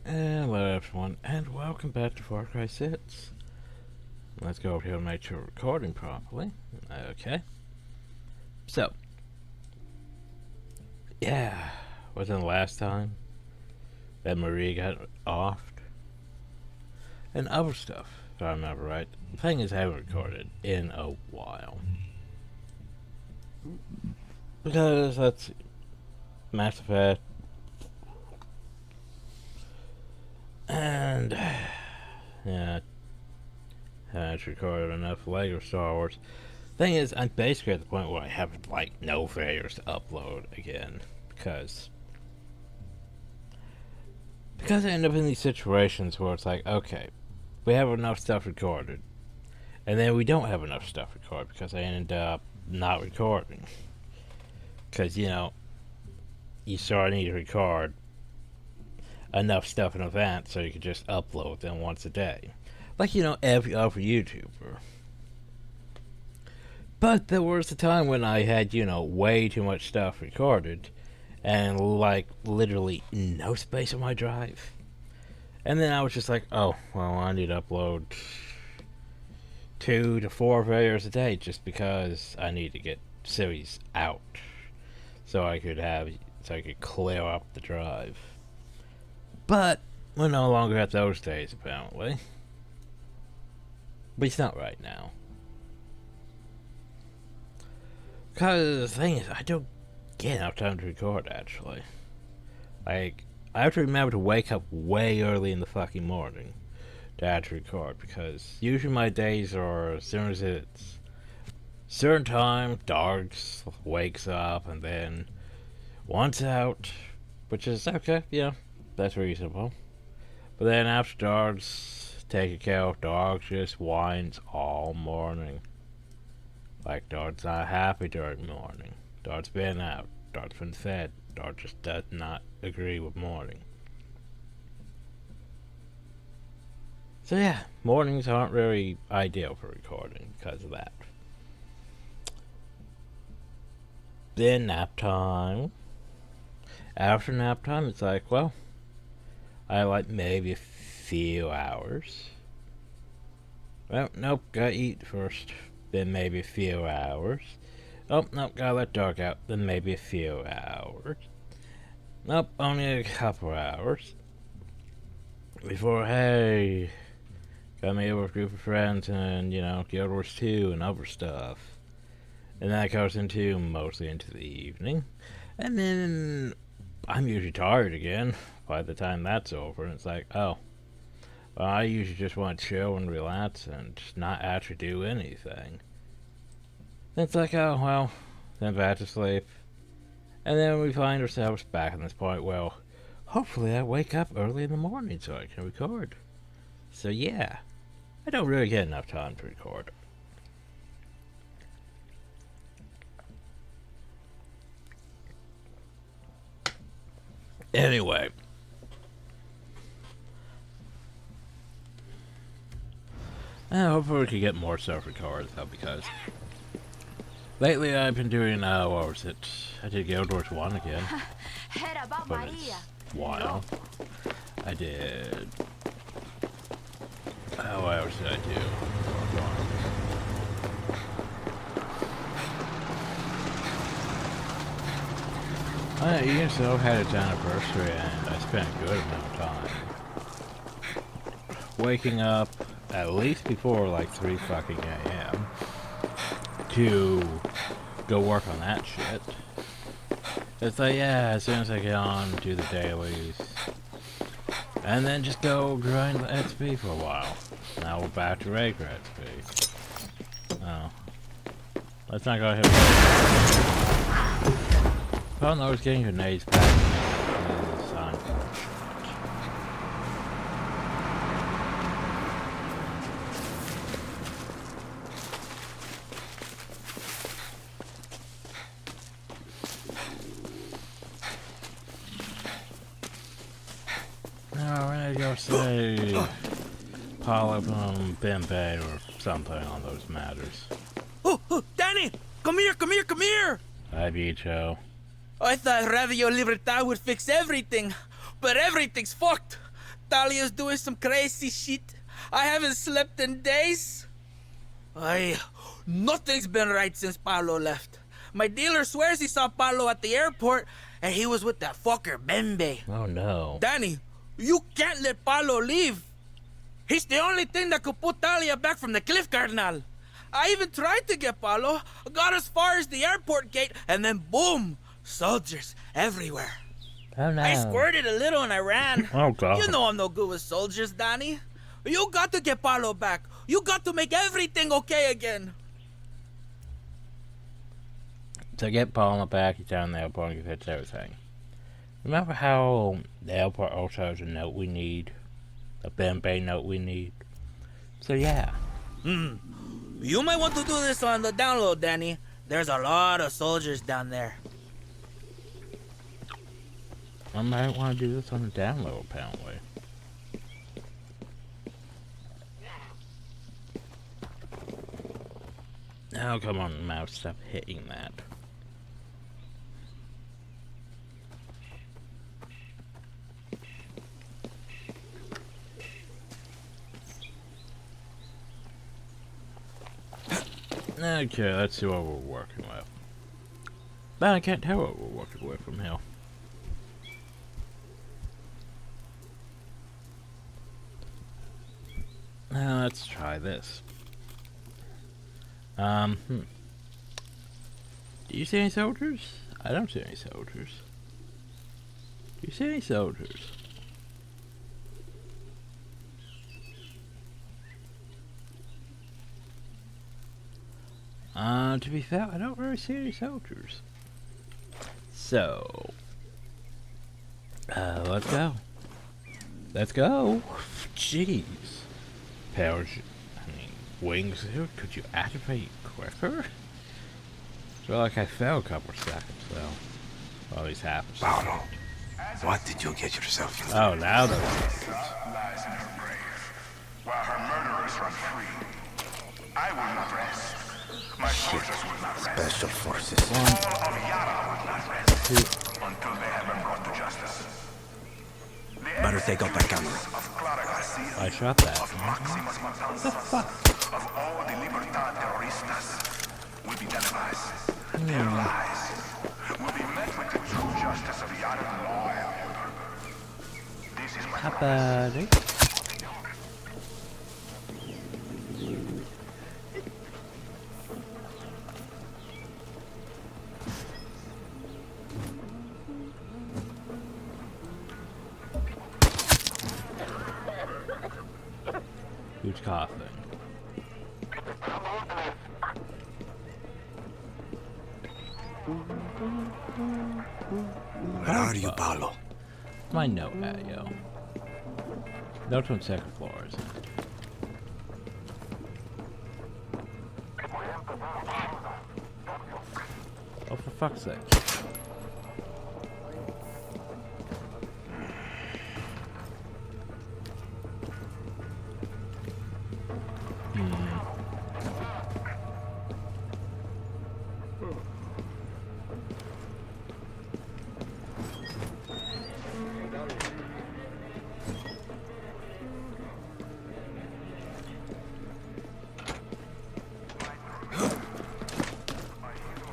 Hello everyone, and welcome back to Far Cry 6. Let's go over here and make sure we're recording properly. Okay. So, yeah, wasn't the last time that Marie got offed? And other stuff, if I remember right. The thing is, I haven't recorded in a while. Because that's Mass Effect. And, yeah, I haven't recorded enough Lego Star Wars. Thing is, I'm basically at the point where I have like no failures to upload again because I end up in these situations where it's like, okay, we have enough stuff recorded, and then we don't have enough stuff recorded because I end up not recording because you sort of need to record enough stuff in advance so you can just upload them once a day, like every other YouTuber. But there was a time when I had, way too much stuff recorded and, like, literally no space on my drive. And then I was just like, oh, well, I need to upload 2 to 4 videos a day just because I need to get series out so I could clear up the drive. But we're no longer at those days, apparently. But it's not right now. Because the thing is, I don't get enough time to record, actually. Like, I have to remember to wake up way early in the fucking morning to actually record, because usually my days are as soon as it's certain time, dogs wakes up, and then once out, which is okay, that's reasonable. But then after dogs, taking care of dogs just whines all morning. Like, dog's not happy during morning. Dog's been out. Dog's been fed. Dog just does not agree with morning. So yeah, mornings aren't really ideal for recording because of that. Then nap time. After nap time, it's like, well, I like maybe a few hours. Well, nope, gotta eat first. Then maybe a few hours. Oh, nope, gotta let dog out. Then maybe a few hours. Nope, only a couple hours. Before, hey, got me with a group of friends and, Guild Wars 2 and other stuff. And that goes mostly into the evening. And then I'm usually tired again by the time that's over. And it's like, oh, well, I usually just want to chill and relax and not actually do anything. Then it's like, oh, well, then back to sleep. And then we find ourselves back in this point, well, hopefully I wake up early in the morning so I can record. So yeah, I don't really get enough time to record. Anyway. Hopefully we can get more stuff recorded though, because lately I've been doing, what was it? I did Guild Wars 1 again. But it's a while. I did... what else did I do? ESO had its anniversary and I spent a good amount of time waking up at least before like 3 fucking a.m. to go work on that shit. It's like, yeah, as soon as I get on, do the dailies, and then just go grind the XP for a while. Now we're back to regular XP. Oh. Let's not go ahead. Oh no, I was getting grenades back. Say Polypum Bimbe or something on those matters. Oh, Danny! Come here! Hi, Bicho. I thought Radio Libertad would fix everything, but everything's fucked. Talia's doing some crazy shit. I haven't slept in days. Nothing's been right since Paolo left. My dealer swears he saw Paolo at the airport, and he was with that fucker Bembe. Oh no. Danny, you can't let Paolo leave. He's the only thing that could put Talia back from the cliff, Cardinal. I even tried to get Paolo, got as far as the airport gate, and then boom, soldiers everywhere. Oh no. I squirted a little and I ran. Oh god. You know I'm no good with soldiers, Danny. You got to get Paolo back. You got to make everything okay again. To get Paolo back, he's down the airport and he fix everything. Remember how the airport also has a note we need? A Bembe note we need? So yeah. You might want to do this on the download, Danny. There's a lot of soldiers down there. I might want to do this on the download, apparently. Oh, come on, mouse, stop hitting that. Okay, let's see what we're working with. But I can't tell what we're working with from here. Now let's try this. Do you see any soldiers? I don't see any soldiers. Do you see any soldiers? To be fair, I don't really see any soldiers. So, let's go. Let's go. Jeez. Powers, wings, could you activate quicker? I feel like I fell a couple seconds, though. All these happens. Paolo, what did you get yourself into? Oh, now they're lies in her grave, while her murderers run free. I will not rest. My soldiers will not rest. Special forces. All of Yara will not rest until they have been brought to justice. Better take out that camera. I shot that. What the fuck? Of all the Libertad terroristas will be televised. Their lies will be met with the true justice of Yara law and order. This is my Buddy. Who's coughing? Where are you, Paolo? My note at yo. Note's on second floor, isn't it? Oh, for fuck's sake.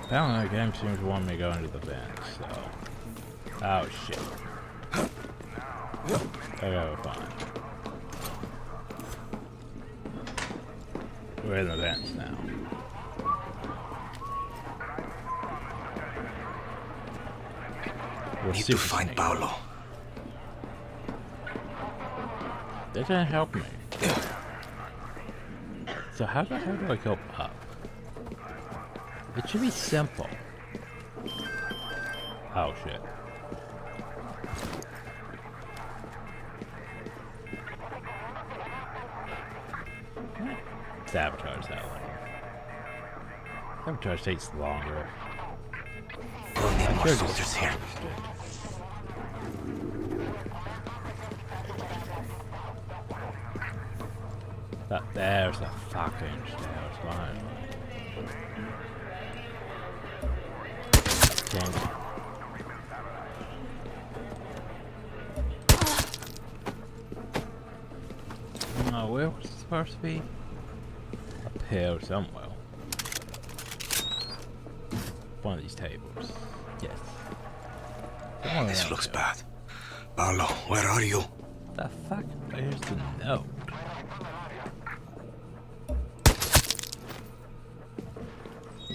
Apparently the game seems to want me to go into the vent, so... Oh shit. Okay, we're fine. We're in the vents now. We're Need to find Paolo. That didn't help me. So how the hell do I go up? It should be simple. Oh shit. Sabotage that one. Sabotage takes longer. We'll need more Sure soldiers here. There's the fucking stairs. Fine. Dang it. where was it supposed to be? Up here somewhere. One of these tables. Yes. Somewhere This around looks here. bad. Paolo, where are you? The fuck? Where's the note?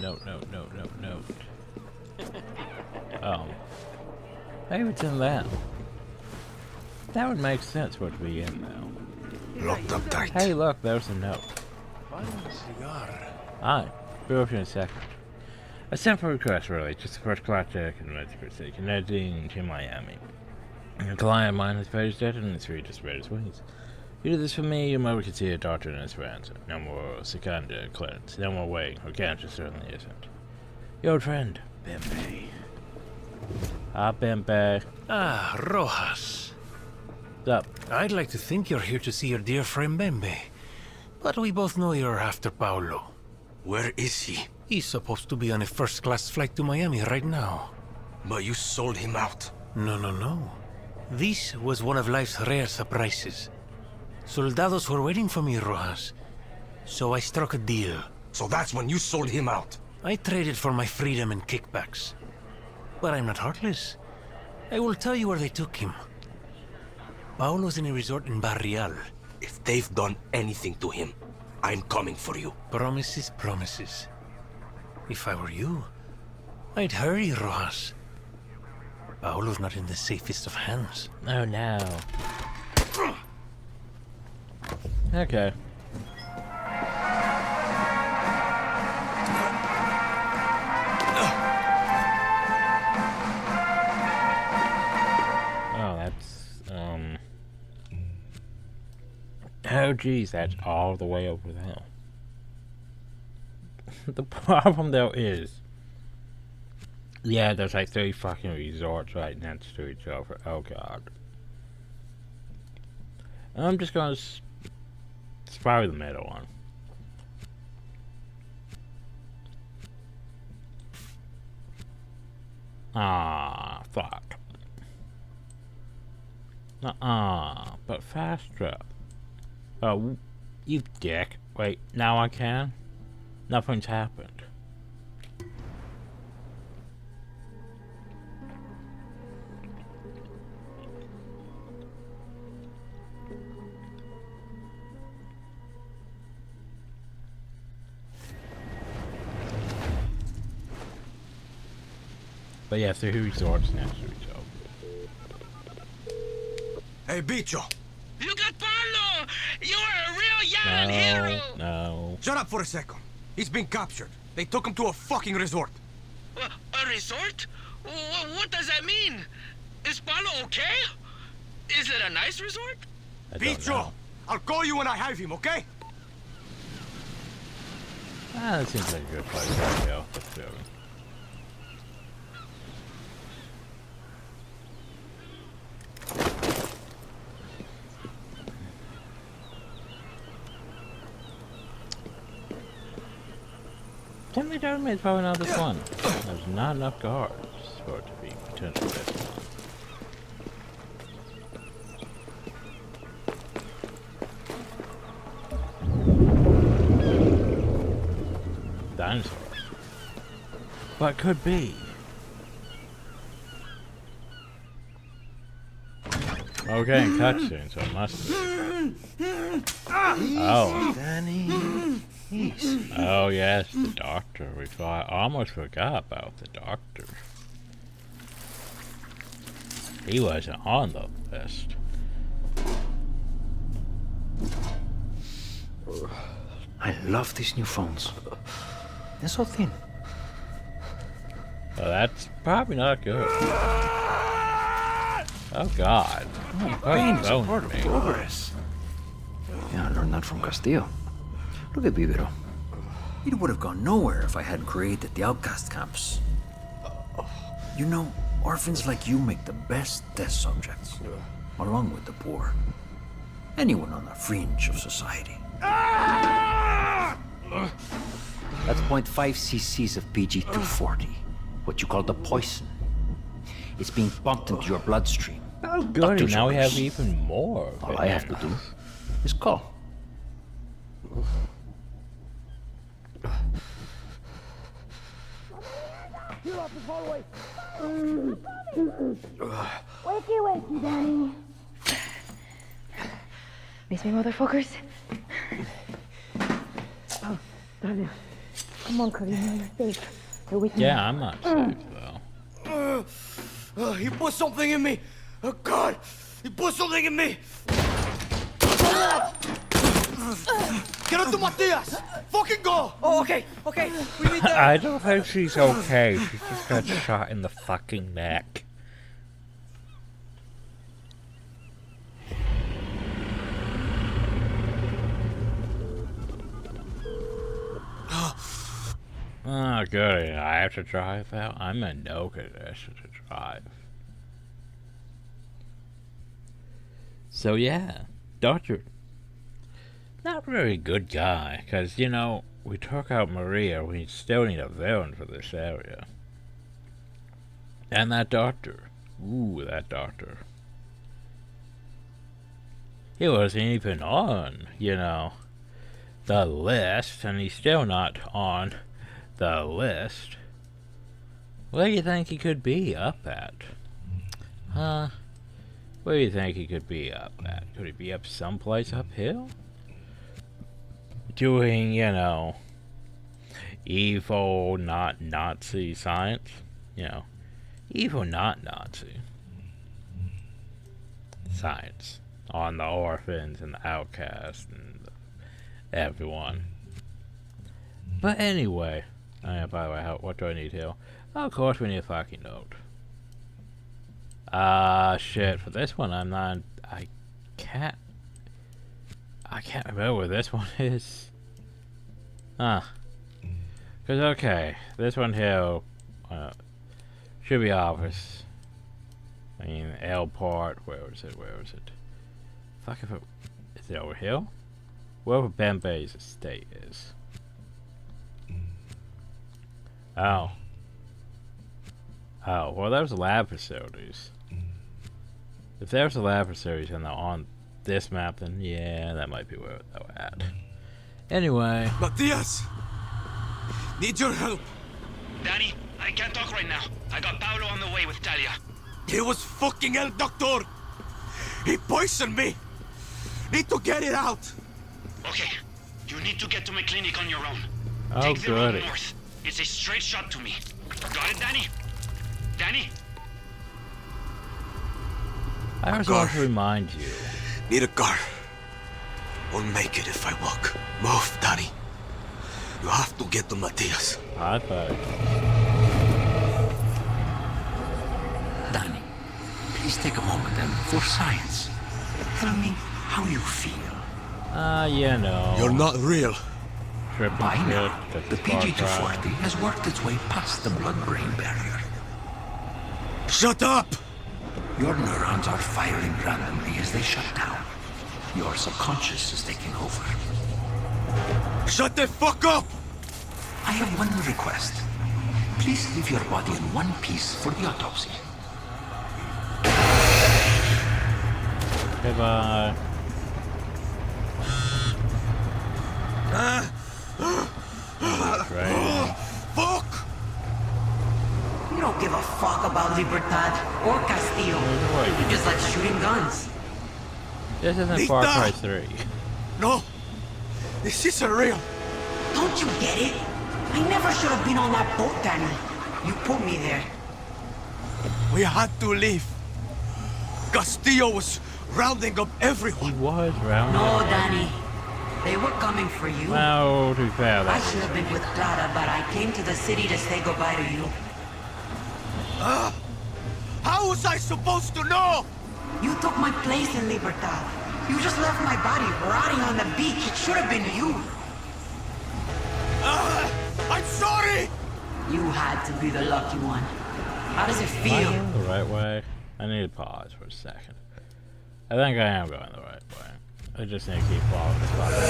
Note. Maybe it's in that. That would make sense for it to be in now. Locked up tight. Hey, look, there's a note. Alright, be with you in a second. A simple request, really. Just a first class check in Mexico City, connecting to Miami. A client of mine has paid debt and is free to spread his wings. You do this for me, your mother can see a doctor in Esperanza. No more Secunda cleanse. No more waiting, or cancer certainly isn't. Your old friend, Bembe. Bembe. Ah, Rojas. What's up? I'd like to think you're here to see your dear friend Bembe. But we both know you're after Paulo. Where is he? He's supposed to be on a first-class flight to Miami right now. But you sold him out. No. This was one of life's rare surprises. Soldados were waiting for me, Rojas. So I struck a deal. So that's when you sold him out. I traded for my freedom and kickbacks. But I'm not heartless. I will tell you where they took him. Paulo's in a resort in Barrial. If they've done anything to him, I'm coming for you. Promises. If I were you, I'd hurry, Rojas. Paulo's not in the safest of hands. Oh no. Okay. Oh, that's, oh geez, that's all the way over there. The problem though is, yeah, there's like 3 fucking resorts right next to each other. Oh god. I'm just gonna, it's probably the middle one. Ah, fuck. But faster. Oh, you dick. Wait, now I can? Nothing's happened. But yeah, 3 resorts next to each other. Hey, Bicho! You got Paulo! You're a real young hero! No. Shut up for a second. He's been captured. They took him to a fucking resort. A resort? What does that mean? Is Paulo okay? Is it a nice resort? I don't Bicho! know. I'll call you when I have him, okay? Ah, that seems like a good place to go. Let's do it. Timmy told me it's probably not this one. There's not enough guards for it to be potentially this one. Dinosaurs. What could be? Okay, cutscene, so it must be. Oh. Danny. Easy. Oh yes, the doctor. I almost forgot about the doctor. He wasn't on the list. I love these new phones. They're so thin. Well, that's probably not good. Oh God. Pain is Oh, part of me. progress. Yeah, I learned that from Castillo. Look at Vivero. It would have gone nowhere if I hadn't created the outcast camps. You know, orphans like you make the best test subjects, along with the poor. Anyone on the fringe of society. That's 0.5 cc's of PG-240, what you call the poison. It's being pumped into your bloodstream. Oh good, Doctor's now we have orders. even more. All I have to do is call. Wakey, wakey, Danny. Miss me, motherfuckers? Oh, Daniel. Come on, Cody, you're safe. You're with me. Yeah, I'm not safe though. He put something in me. Oh God, he put something in me. Get up to Matias. Fucking go. Oh, okay. We need that. I don't think she's okay. She just got shot in the fucking neck. Oh, good. I have to drive out. I'm in no condition to drive. So yeah, Doctor, not very good guy. Cause you know we took out Maria. We still need a villain for this area. And that doctor. Ooh, that doctor. He wasn't even on, you know, the list, and he's still not on the list. Where do you think he could be up at? Huh? Where do you think he could be up at? Could he be up someplace uphill? Doing, you know, evil, not Nazi science? You know, evil, not Nazi science on the orphans and the outcasts and everyone. But anyway, by the way, what do I need here? Oh, of course we need a fucking note. Shit, for this one I can't remember where this one is. Cause okay, this one here, should be office. I mean, airport, where is it? Fuck if is it over here? Wherever Bembe's estate is. Oh, well there's lab facilities. If there's a lab facilities and they're on this map, then yeah, that might be where they're at. Anyway. Matias, need your help. Danny, I can't talk right now. I got Paolo on the way with Talia. He was fucking El Doctor. He poisoned me. Need to get it out. Okay, you need to get to my clinic on your own. Oh, Take the road goody. north. It's a straight shot to me. Got it, Danny? Danny? I just car. want to remind you. Need a car. Won't make it if I walk. Move, Danny. You have to get to Matias. High five. Danny, please take a moment and for science, tell me how you feel. You know. You're not real. Tripping By shit. now, That's the Far Cry. PG-240 has worked its way past the blood-brain barrier. Shut up! Your neurons are firing randomly as they shut down. Your subconscious is taking over. Shut the fuck up! I have one request. Please leave your body in one piece for the autopsy. Goodbye. Right. Fuck! You don't give a fuck about Libertad or Castillo. You just like shooting guns. This isn't Nita! Far Cry 3. No! This isn't real! Don't you get it? I never should have been on that boat, Danny. You put me there. We had to leave. Castillo was rounding up He everyone. was round. No, Danny. They were coming for you. Well, to be fair, I that should have been with Clara, but I came to the city to say goodbye to you. How was I supposed to know? You took my place in Libertad. You just left my body rotting on the beach. It should have been you. I'm sorry! You had to be the lucky one. How does it Am I feel? going the right way? I need to pause for a second. I think I am going the right way. I just need to keep following this button.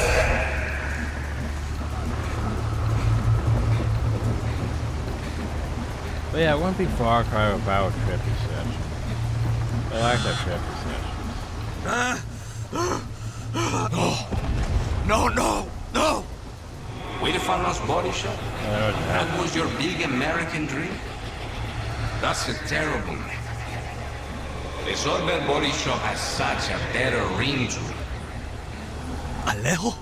But yeah, it wouldn't be Far Cry without trippy sessions. I like that trippy sessions. No, no, no! Huérfanos Body Shop? That was your big American dream? That's a terrible name. The Sorbet Body Shop has such a better ring to it. Alejo?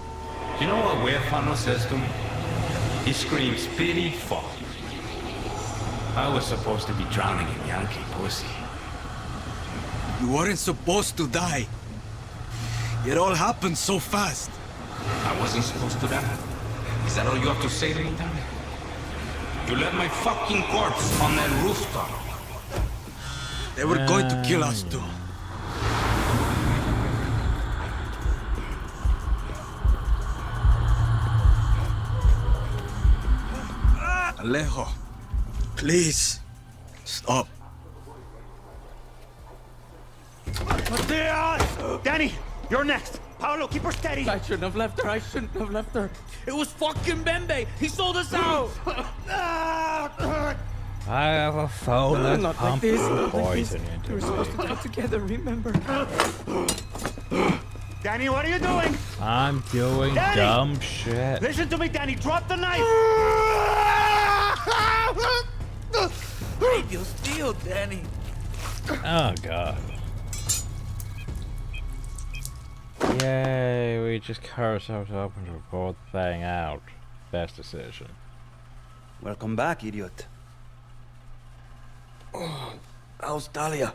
You know what Huérfano says to me? He screams pity fuck. I was supposed to be drowning in Yankee pussy. You weren't supposed to die. It all happened so fast. I wasn't supposed to die. Is that all you have to say to me, Tommy? You left my fucking corpse on that rooftop. They were going to kill us too. Alejo, please, stop. Danny, you're next. Paolo, keep her steady. I shouldn't have left her. I shouldn't have left her. It was fucking Bembe. He sold us out. I have a phone that's Not like pumping this. Not like this. poison into We were supposed to me. die together, remember? Danny, what are you doing? I'm doing Danny! dumb shit. Listen to me, Danny. Drop the knife. Radio steel, Danny. Oh god. Yay, we just cut ourselves up and report the thing out. Best decision. Welcome back, idiot. How's Talia?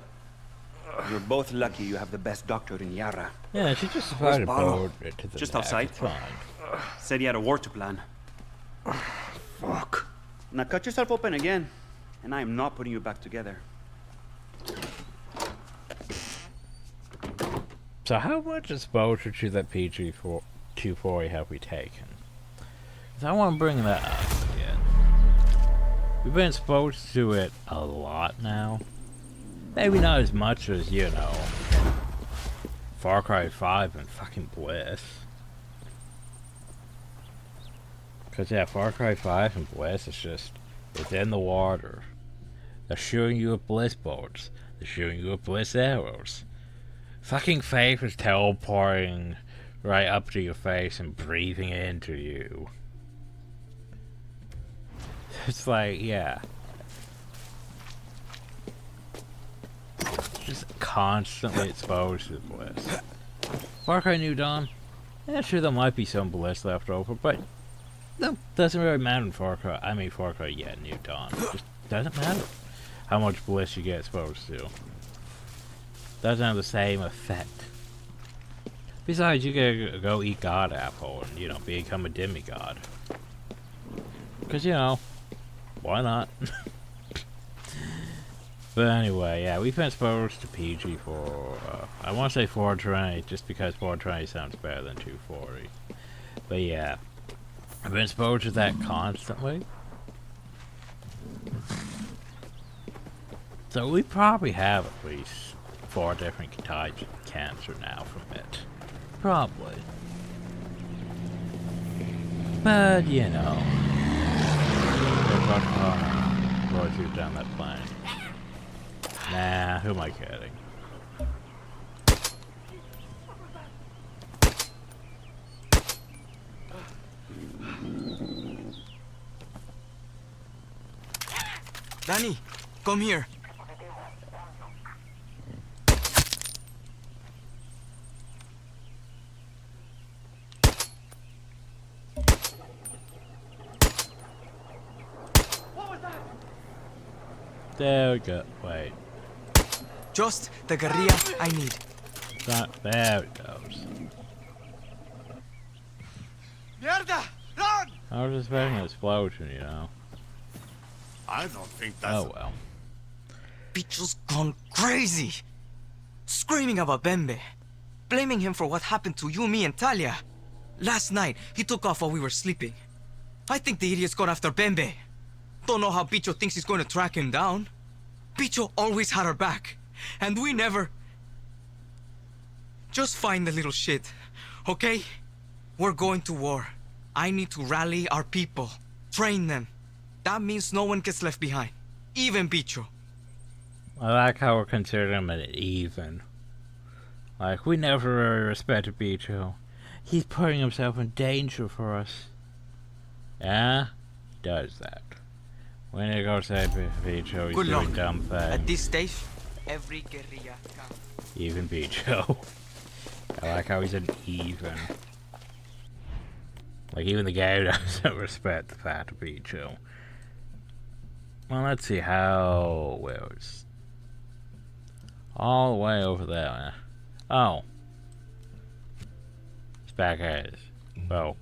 You're both lucky you have the best doctor in Yara. Yeah, she just decided to Paolo? board it to the Just neck. outside. It's fine. Said he had a war to plan. Fuck. Now cut yourself open again, and I am not putting you back together. So how much exposure to that PG-240 have we taken? 'Cause I want to bring that up again. We've been exposed to it a lot now. Maybe not as much as, you know, Far Cry 5 and fucking Bliss. Because, yeah, Far Cry 5 and Bliss is just, it's in the water. They're shooting you with Bliss bolts. They're shooting you with Bliss arrows. Fucking Faith is teleporting right up to your face and breathing into you. It's like, yeah. Just constantly exposed to Bliss. Far Cry New Dawn? Yeah, sure, there might be some Bliss left over, but no, doesn't really matter in Far Cry. I mean, Far Cry, yeah, New Dawn. Just doesn't matter how much Bliss you get exposed to. Doesn't have the same effect. Besides, you can go eat God Apple and, you know, become a demigod. Because, you know, why not? But anyway, yeah, we've been exposed to PG for, I want to say 420, just because 420 sounds better than 240. But yeah, I've been exposed to that constantly. So we probably have at least 4 different types of cancer now from it. Probably. But, you know. Roy threw down that plane. Nah, who am I kidding? Danny, come here. There we go. Wait. Just the guerrilla I need. There it goes. Mierda! Run! I was expecting an explosion, you know. I don't think that's... Oh well. Bicho's gone crazy. Screaming about Bembe. Blaming him for what happened to you, me, and Talia. Last night, he took off while we were sleeping. I think the idiot's gone after Bembe. Don't know how Bicho thinks he's going to track him down. Bicho always had our back. And we never... Just find the little shit, okay? We're going to war. I need to rally our people. Train them. That means no one gets left behind. Even Bicho. I like how we're considering him an even. Like, we never really respected Bicho. He's putting himself in danger for us. Yeah, does that. When you go say Bicho, he's Good doing luck. dumb things. At this stage, every guerrilla counts. Even Bicho. I like how he's an even. Like, even the guy doesn't respect the fact of Bicho. Well, let's see how... Where was... All the way over there. Oh. It's back at us. Well.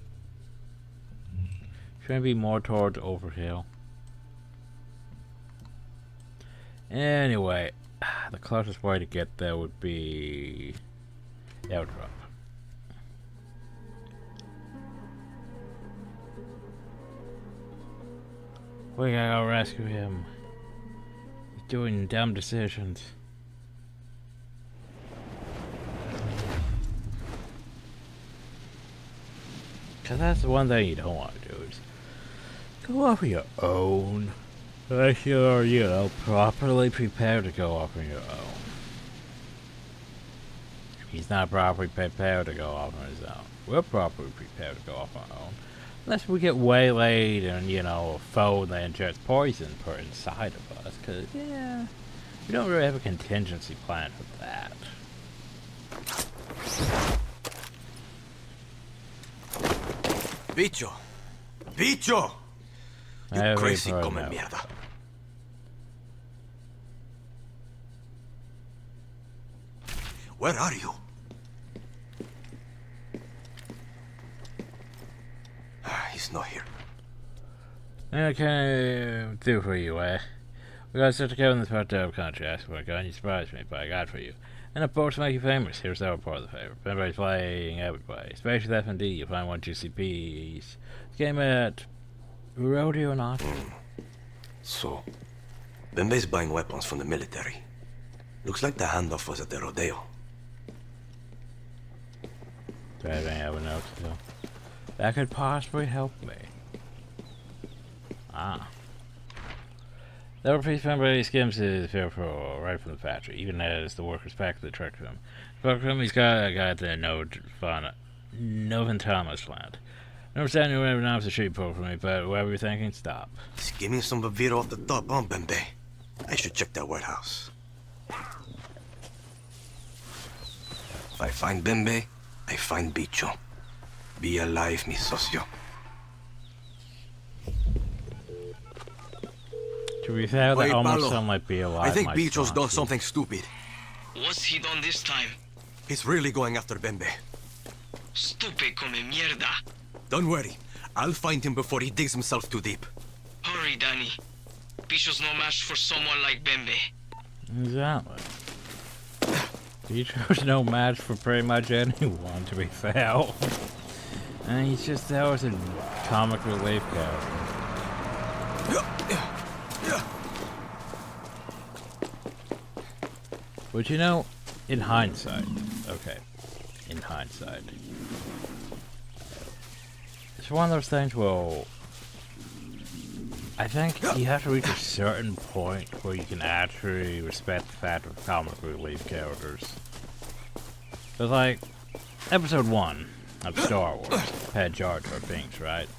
Shouldn't be more towards Overhill. Anyway, the closest way to get there would be... Airdrop. We gotta go rescue him. He's doing dumb decisions. Cause that's the one thing you don't want to do is go off on your own. Unless you're, you know, properly prepared to go off on your own. He's not properly prepared to go off on his own. We're properly prepared to go off on our own. Unless we get waylaid and, you know, a foe that injects poison put inside of us. Cause, yeah, we don't really have a contingency plan for that. Bicho! Bicho! You crazy come mierda. Where are you? He's not here. Okay, do for you, eh? We got set together in this part of country. Ask for a gun, you surprised me, but I got for you. And a boat to make you famous. Here's our part of the favor. Everybody's playing everybody. Especially the FND. You'll find one juicy piece. This game at Rodeo and Auction. So, Bembe's buying weapons from the military. Looks like the handoff was at the rodeo. Do I have any other notes though? That could possibly help me. Ah. The overpiece member skims his fearful right from the factory, even as the workers pack the truck to him. Fuck him, he's got a guy at the Novan Thomas land. I understand you never know if the sheep pull for me, but whatever you're thinking, stop. Skimming some Bavira off the top, huh, Bembe? I should check that warehouse. If I find Bembe, I find Bicho. Be alive, mi socio. To be fair, that almost sound like Be Alive. I think Bicho's done something stupid. What's he done this time? He's really going after Bembe. Stupid come mierda. Don't worry. I'll find him before he digs himself too deep. Hurry, Danny. Bicho's no match for someone like Bembe. Exactly. Bicho's no match for pretty much anyone, to be fair. And he's just there as a comic relief character. But you know, in hindsight, okay, in hindsight, it's one of those things where I think you have to reach a certain point where you can actually respect the fact of comic relief characters. But like, episode 1 of Star Wars had Jar Jar Binks, right?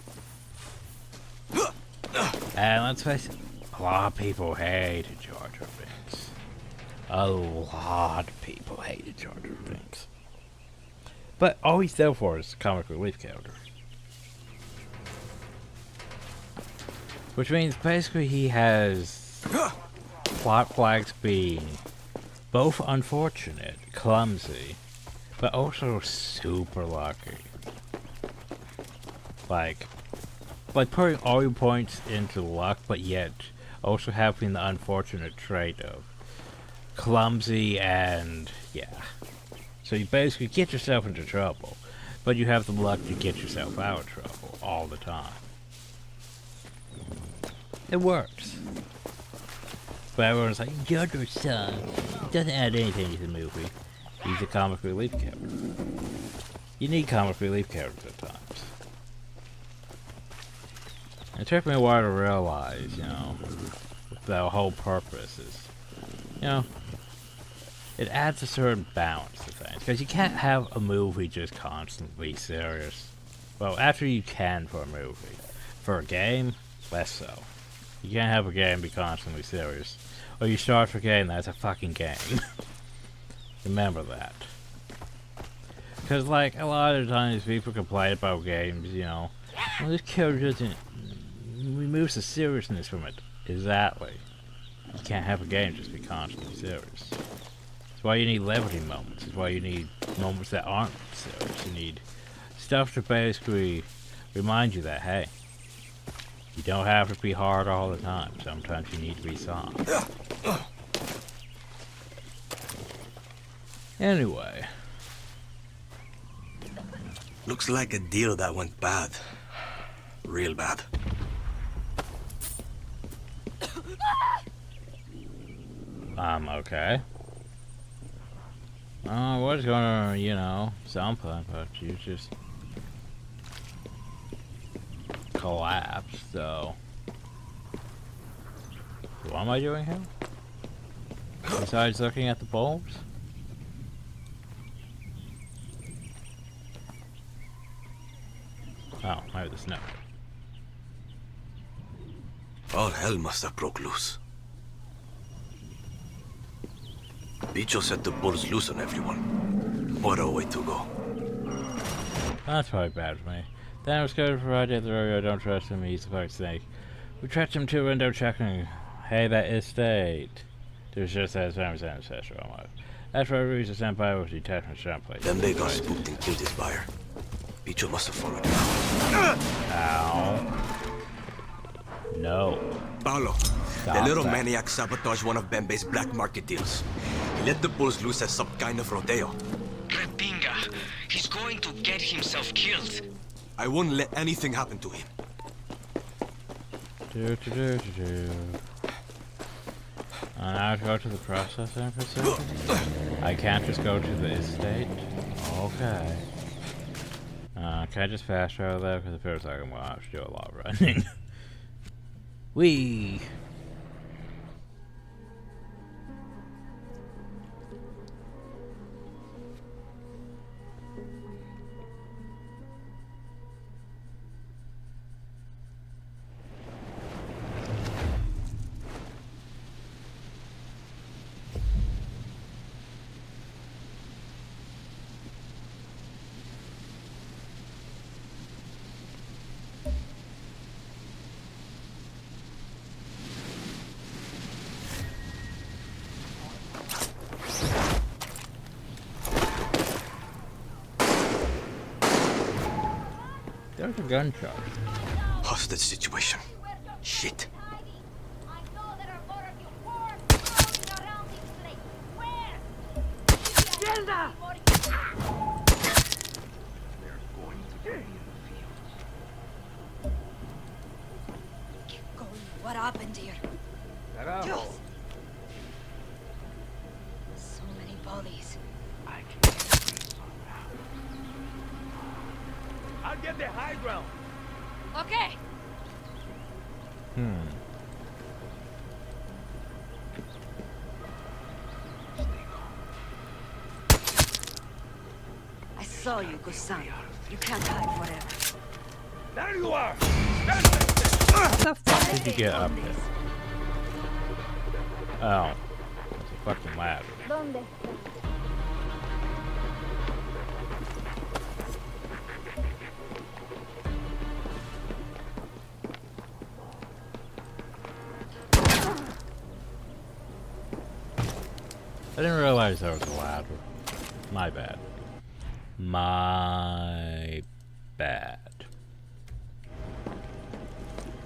And let's face it, a lot of people hated Jar Jar Binks. A lot of people hated Jar Jar Binks. But all he's there for is comic relief character. Which means basically he has plot flags being both unfortunate, clumsy, but also super lucky. Like putting all your points into luck, but yet also having the unfortunate trait of clumsy and yeah. So you basically get yourself into trouble, but you have the luck to get yourself out of trouble all the time. It works. But everyone's like, Jojo's son. It doesn't add anything to the movie. He's a comic relief character. You need comic relief characters at times. It took me a while to realize, you know, the whole purpose is, you know, it adds a certain balance to things. Because you can't have a movie just constantly serious. Well, actually you can for a movie. For a game, less so. You can't have a game be constantly serious. Or you start for a game that's a fucking game. Remember that. Because, like, a lot of times people complain about games, you know. Well, this character doesn't... removes the seriousness from it. Exactly. You can't have a game just be constantly serious. That's why you need levity moments. That's why you need moments that aren't serious. You need stuff to basically remind you that, hey, you don't have to be hard all the time. Sometimes you need to be soft. Anyway. Looks like a deal that went bad. Real bad. Okay. I was gonna, you know, something, but you just collapsed, so. What am I doing here? Besides looking at the bulbs? Oh, maybe the snow. All hell must have broke loose. Bicho set the bulls loose on everyone. What a way to go. That's probably bad for me. Then I was going to provide the rodeo. I don't trust him. He's a fucking snake. We tracked him to a window checking. Hey, that estate. There's just that family ancestral almost. That's why we was sent by with detachment shot place. Then they got spooked and killed his buyer. Bicho must have followed him. Ow. No. Paolo, Stop the little that. maniac sabotaged one of Bembe's black market deals. He let the bulls loose as some kind of rodeo. Repinga, he's going to get himself killed. I won't let anything happen to him. Now to go to the processing facility? I can't just go to the estate? Okay. Can I just fast travel there? Because it feels like I'm going to have to do a lot of running. Whee! There's a gunshot. Hostage situation. Shit. What happened here? Dios. So many bodies. I'll get the high ground. Okay. I saw you, Gussan. You can't hide forever. There you are. How the fuck did you get up there? Oh. It's a fucking ladder. ¿Dónde? I didn't realize there was a ladder. My bad. My bad.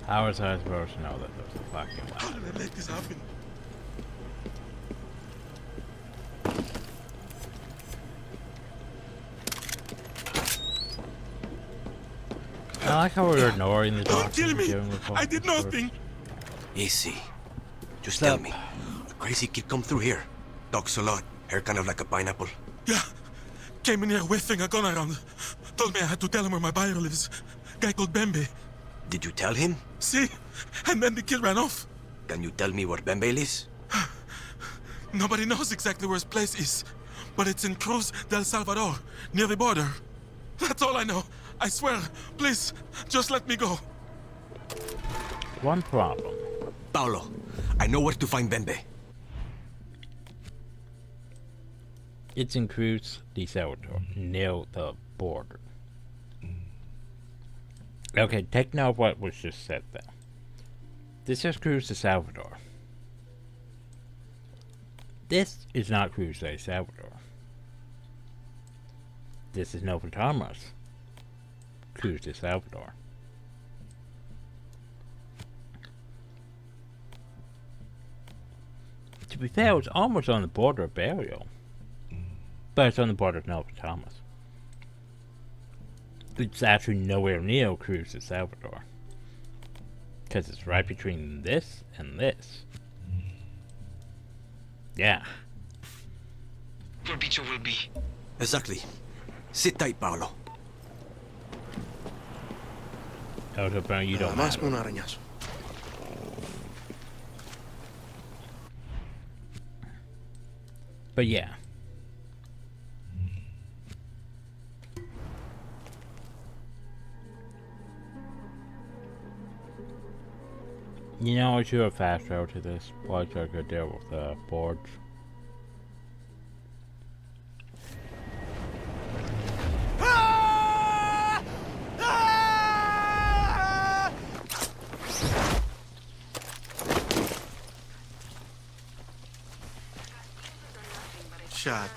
How was I supposed to know that there was a fucking ladder? How did I let this happen? I like how we're ignoring the Don't doctor. kill me! I did nothing! Easy. Just tell me. A crazy kid come through here. Talks a lot. Hair kind of like a pineapple. Yeah. Came in here whiffing a gun around. Told me I had to tell him where my buyer lives. Guy called Bembe. Did you tell him? See? And then the kid ran off. Can you tell me where Bembe lives? Nobody knows exactly where his place is. But it's in Cruz del Salvador, near the border. That's all I know. I swear. Please, just let me go. One problem. Paolo, I know where to find Bembe. It's in Cruz de Salvador, near the border. Okay, take note of what was just said there. This is Cruz de Salvador. This is not Cruz de Salvador. This is Nova Thomas, Cruz de Salvador. To be fair, it's almost on the border of Burial. But it's on the border of Nova Thomas. It's actually nowhere near Cruz de Salvador. Because it's right between this and this. Yeah. Where Bicho will be. Exactly. Sit tight, Paolo. Autobahn, you don't Más matter. un arañazo. But yeah. You know, I should have fast traveled to this. Plus, I could deal with the boards.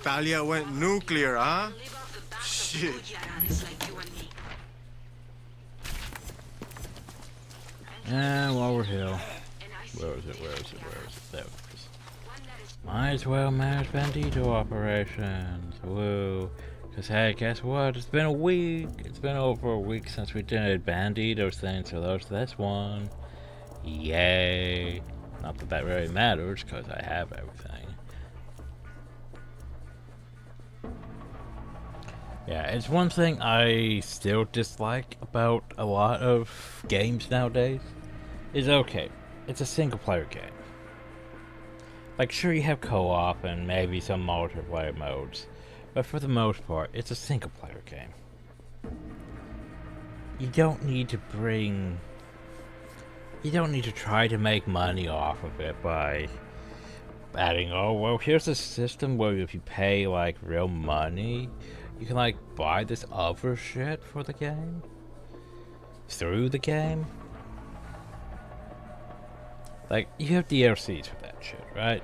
Talia went nuclear, huh? Shit. And Lower Hill. Where is it? There it is. Might as well manage Bandito operations. Woo. Because hey, guess what? It's been a week. It's been over a week since we did Bandito's thing, so that's one. Yay. Not that that really matters, because I have everything. Yeah, it's one thing I still dislike about a lot of games nowadays. Is okay, it's a single player game. Like, sure, you have co-op and maybe some multiplayer modes, but for the most part, it's a single player game. You don't need to try to make money off of it by adding, oh, well, here's a system where if you pay, like, real money, you can, like, buy this other shit for the game? Through the game? Like, you have DLCs for that shit, right?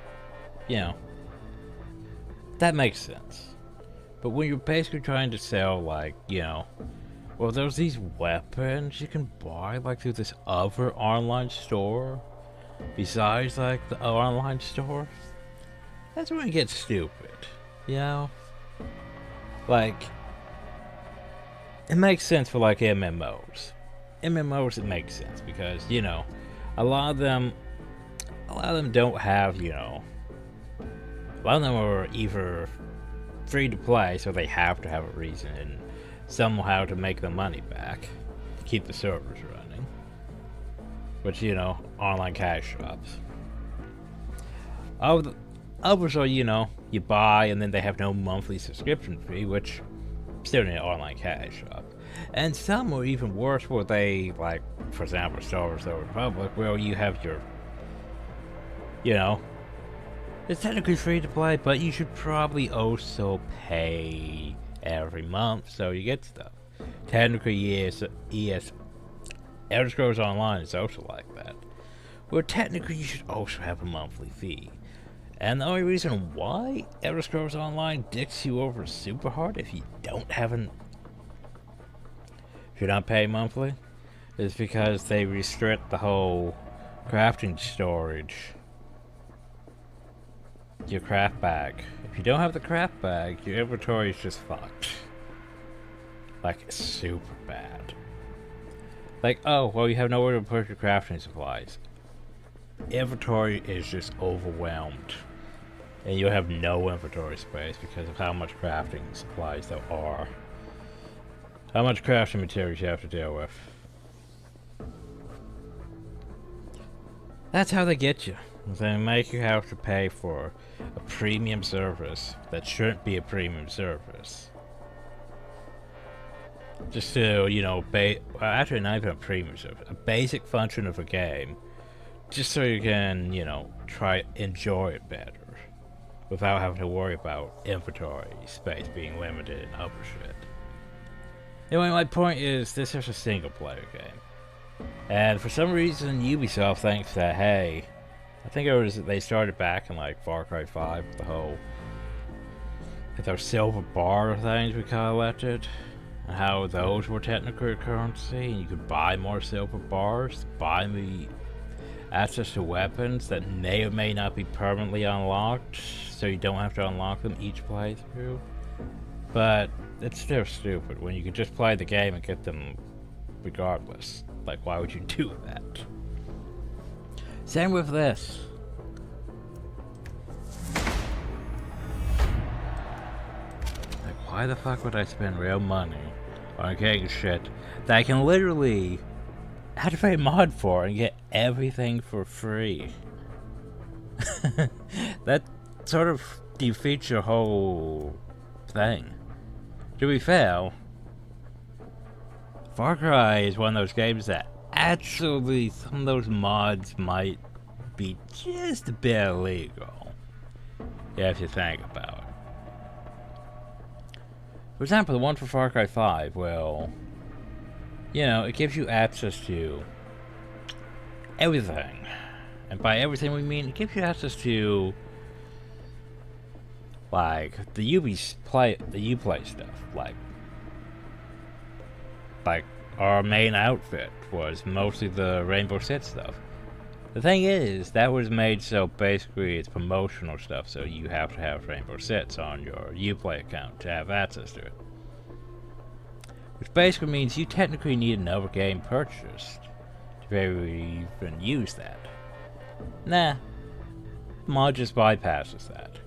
You know. That makes sense. But when you're basically trying to sell, like, you know, well, there's these weapons you can buy, like, through this other online store, besides, like, the online store. That's when it gets stupid, you know? Like, it makes sense for, like, MMOs. MMOs, it makes sense, because, you know, a lot of them don't have, you know, a lot of them are either free to play, so they have to have a reason and somehow to make the money back to keep the servers running. Which, you know, online cash shops. Others are, you know, you buy and then they have no monthly subscription fee, which still in an online cash shop. And some are even worse where they, like, for example, Star Wars The Republic, where you have your, you know, it's technically free to play, but you should probably also pay every month so you get stuff. Technically, Elder Scrolls Online is also like that. Where technically you should also have a monthly fee. And the only reason why Elder Scrolls Online dicks you over super hard if you don't have if you're not paying monthly, is because they restrict the whole crafting storage. Your craft bag. If you don't have the craft bag, your inventory is just fucked. Like, super bad. Like, oh, well, you have nowhere to put your crafting supplies. Inventory is just overwhelmed. And you'll have no inventory space because of how much crafting supplies there are. How much crafting materials you have to deal with. That's how they get you. They make you have to pay for a premium service that shouldn't be a premium service. Just to, you know, actually not even a premium service, a basic function of a game, just so you can, you know, enjoy it better without having to worry about inventory space being limited and other shit. Anyway, my point is, this is a single player game. And for some reason, Ubisoft thinks that, hey, I think they started back in like Far Cry 5, the whole, those silver bar things we collected, and how those were technically currency, and you could buy more silver bars, buy me access to weapons that may or may not be permanently unlocked, so you don't have to unlock them each playthrough. But it's still stupid when you could just play the game and get them regardless. Like, why would you do that? Same with this. Like, why the fuck would I spend real money on getting shit that I can literally activate a mod for and get everything for free? That sort of defeats your whole thing. To be fair, Far Cry is one of those games that actually some of those mods might be just a bit illegal, if you think about it. For example, the one for Far Cry 5, well, you know, it gives you access to everything. And by everything we mean, it gives you access to, like, the Uplay stuff. Like, our main outfit was mostly the Rainbow Six stuff. The thing is, that was made so basically it's promotional stuff, so you have to have Rainbow Six on your Uplay account to have access to it. Which basically means you technically need another game purchased to be able to even use that. Nah, mod just bypasses that.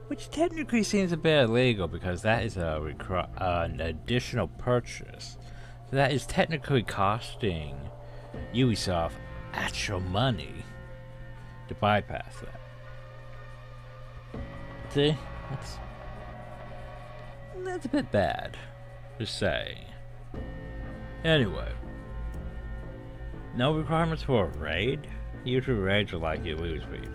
Which technically seems a bit illegal because that is an additional purchase. So that is technically costing Ubisoft actual money to bypass that. See? That's a bit bad. Just saying. Anyway. No requirements for a raid? Usually raids are like you lose people.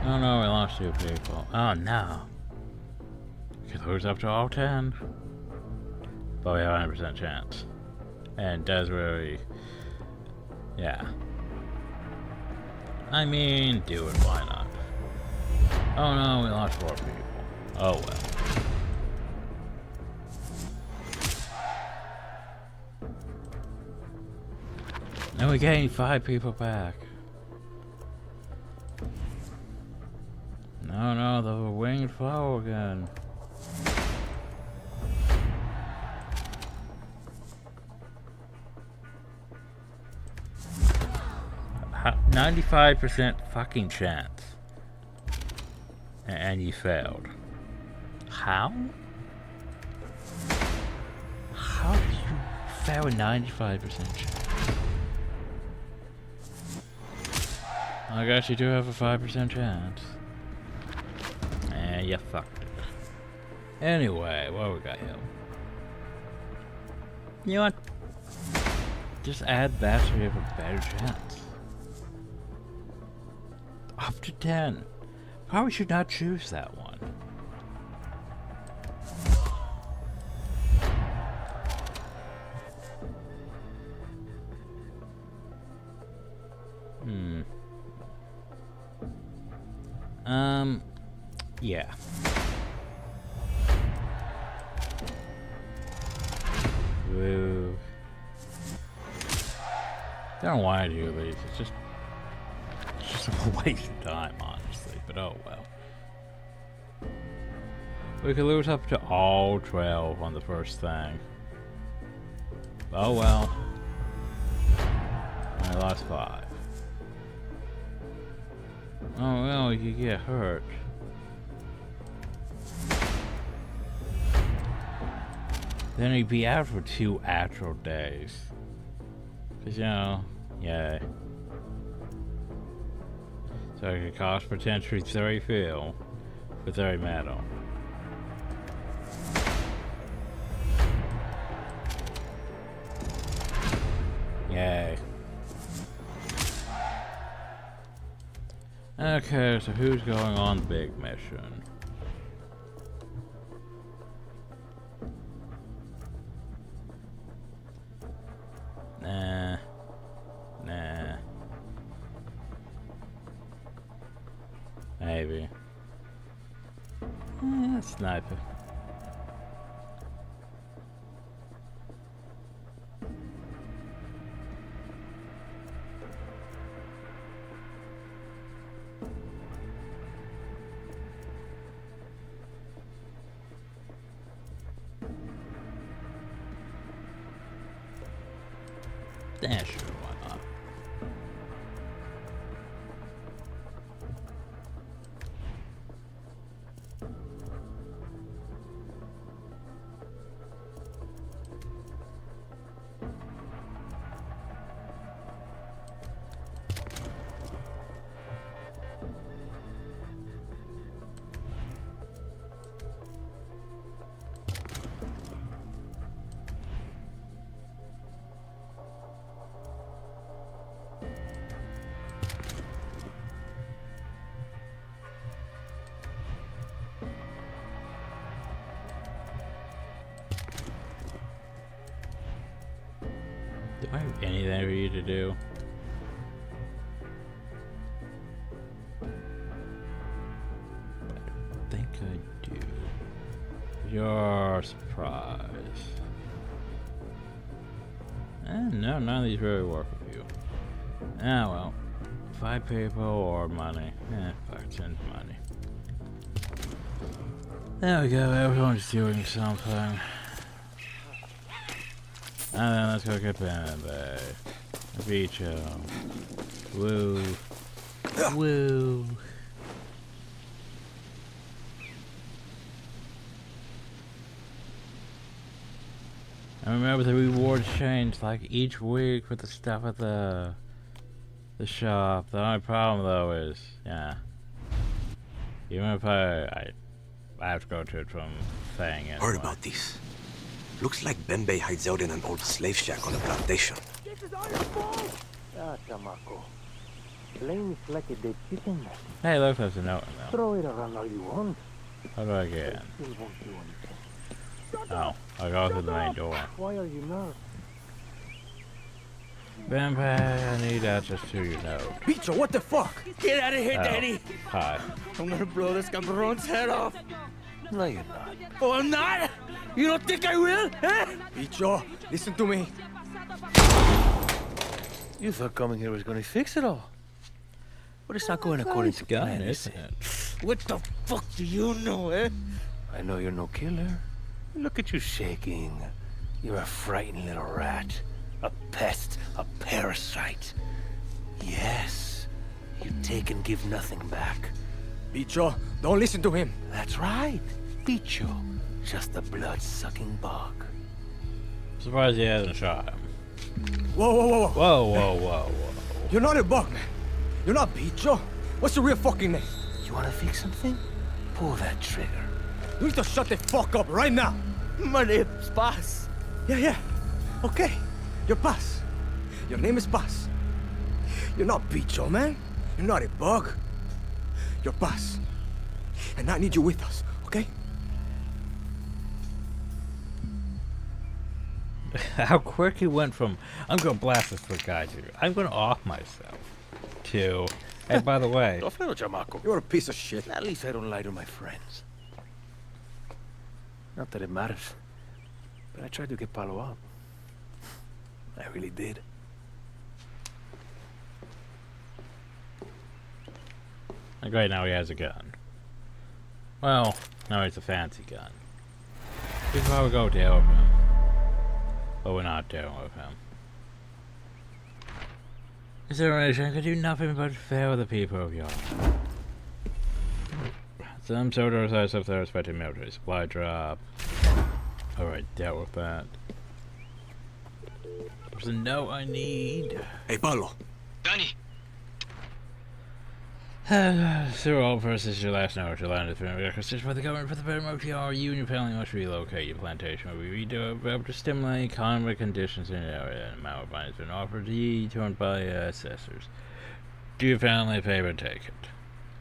Oh no, we lost 2 people. Oh no. We could lose up to all 10. But we have a 100% chance. And it does really... yeah. I mean, do it, why not? Oh no, we lost 4 people. Oh well. And we gained 5 people back. No, the winged fowl again. How, 95% fucking chance. And you failed. How? How did you fail a 95% chance? I guess you do have a 5% chance. And you fucked it. Anyway, what we got here? You know what? Just add that so you have a better chance. Up to 10. Probably should not choose that one. Yeah. Woo. I don't want to do these. It's just a waste of time, honestly. But oh well. We could lose up to all 12 on the first thing. Oh well. I lost 5. Oh well, you get hurt. Then he'd be out for 2 actual days. Cause you know, Yay. So it could cost potentially 30 fuel for 30 metal. Yay. Okay, so who's going on the big mission? Nah. Nah. Maybe. Sniper. Yeah, sure, why not? Do I have anything for you to do? I think I do. Your surprise. No, none of these really work with you. Ah, well. 5 people or money. 5 cents money. There we go, everyone's doing something. And then let's go get Bambi. Bicho. Woo. Woo. I remember the rewards change like each week with the stuff at the shop. The only problem though is, yeah. Even if I have to go to it from Fang anyway. Heard about these. Looks like Bembe hides out in an old slave shack on the plantation. This is all your fault! Ah, chamaco. Blame is like a dead chicken. Hey, look, there's a note in there. Throw it around all you want. How do I get in? It still won't do anything. Oh, I go through the main door. Why are you nervous? Vampire, I need access to your note. Bicho, what the fuck? Get out of here, Daddy! Hi. I'm gonna blow this cabron's head off. No, you're not. Oh, I'm not? You don't think I will? Eh? Bicho, listen to me. You thought coming here was gonna fix it all. But it's not going according to plan, is it? What the fuck do you know, eh? I know you're no killer. Look at you shaking. You're a frightened little rat. A pest, a parasite. Yes, you take and give nothing back. Bicho, don't listen to him. That's right, Bicho. Just a blood-sucking bug. Surprised he hasn't shot him. Whoa, whoa, whoa, whoa. Whoa, whoa, whoa. You're not a bug, man. You're not Bicho. What's your real fucking name? You wanna fix something? Pull that trigger. You need to shut the fuck up right now. My name's Paz. Yeah. Okay. You're Paz. Your name is Paz. You're not Bicho, man. You're not a bug. You're Paz. And I need you with us, okay? How quick he went from, I'm gonna blast this for guy to, I'm gonna off myself, to, hey, by the way. You're a piece of shit. At least I don't lie to my friends. Not that it matters. But I tried to get Palo out. I really did. And great, now he has a gun. Well, now it's a fancy gun. Before we go deal with him. But we're not dealing with him. Consideration could do nothing but fail the people of York. Some soldiers size up there expecting military supply drop. Alright, dealt with that. was a note I need. Hey, Paulo. Danny. Through all process, your last note, your land has been requisitioned by the government for the better Montreal. You and your family must relocate. Your plantation will be redeveloped to stimulate economic conditions in the area. An amount of money has been offered to you, turned by assessors. Do your family a favor and take it.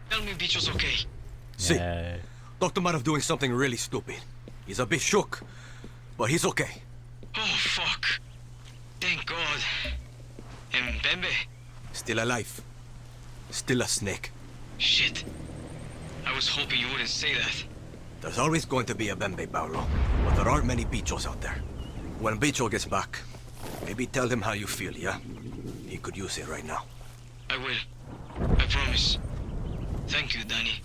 Tell me Bicho's okay. See, Dr. might have doing something really stupid. He's a bit shook, but he's okay. Oh, fuck. Thank God. And Bembe? Still alive. Still a snake. Shit. I was hoping you wouldn't say that. There's always going to be a Bembe, Paulo, but there aren't many Bichos out there. When Bicho gets back, maybe tell him how you feel, yeah? He could use it right now. I will. I promise. Thank you, Danny.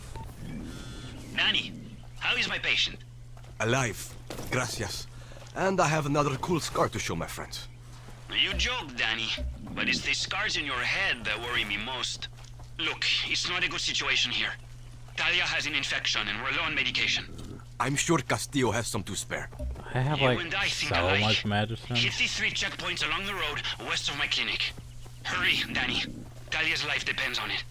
Danny, how is my patient? Alive. Gracias. And I have another cool scar to show my friends. You joke, Danny, but it's the scars in your head that worry me most. Look, it's not a good situation here. Talia has an infection and we're low on medication. I'm sure Castillo has some to spare. I have You like and I think so alike. much medicine. Hit the 3 checkpoints along the road west of my clinic. Hurry, Danny. Talia's life depends on it.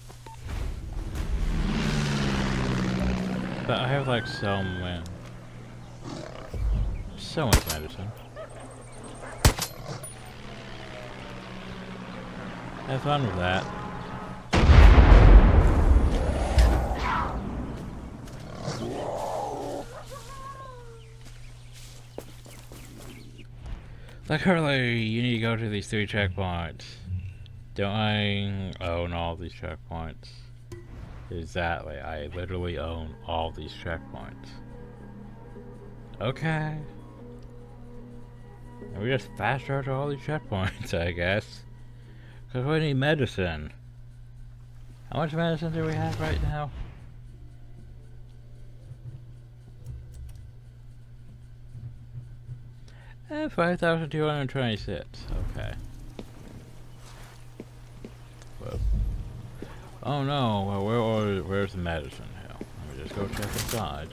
But I have like so much medicine. Have fun with that. Like Hurley, you need to go to these 3 checkpoints. Don't I own all these checkpoints? Exactly, I literally own all these checkpoints. Okay. And we just fast travel to all these checkpoints, I guess. Because we need medicine. How much medicine do we have right now? Eh, 5,226. Okay. Whoa. Oh no, well, where's the medicine here? Let me just go check inside.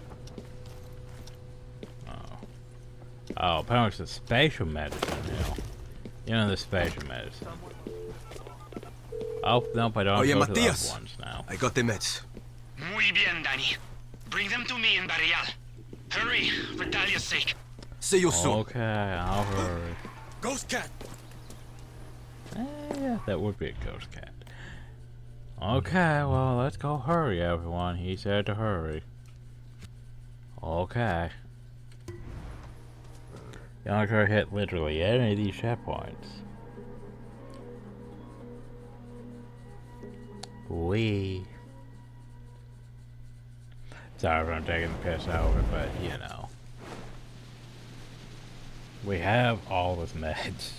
Oh, apparently it's the spatial medicine here. You know the spatial medicine. Oh, nope, I don't Oh yeah, go to the Matias. other ones now. I got the meds. Muy bien, Danny. Bring them to me in Barrial. Hurry, for Talia's sake. See you soon. Okay, I'll hurry. Ghost cat. Yeah, that would be a ghost cat. Okay, well, let's go hurry, everyone. He said to hurry. Okay. You're not gonna hit literally any of these checkpoints. Sorry if I'm taking the piss over, but you know. We have all those meds.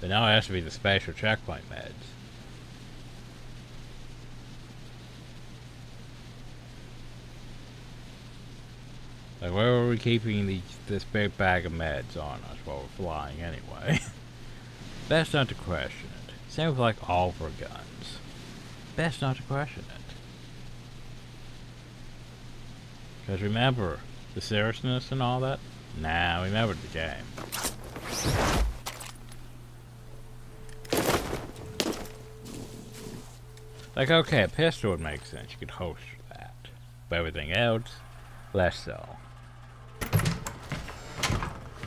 But now it has to be the special checkpoint meds. Like, where were we keeping this big bag of meds on us while we're flying anyway? Best not to question it. Same with like all of our guns. Best not to question it. Because remember, the seriousness and all that? Nah, remember the game. Like, okay, a pistol would make sense. You could holster that. But everything else, less so.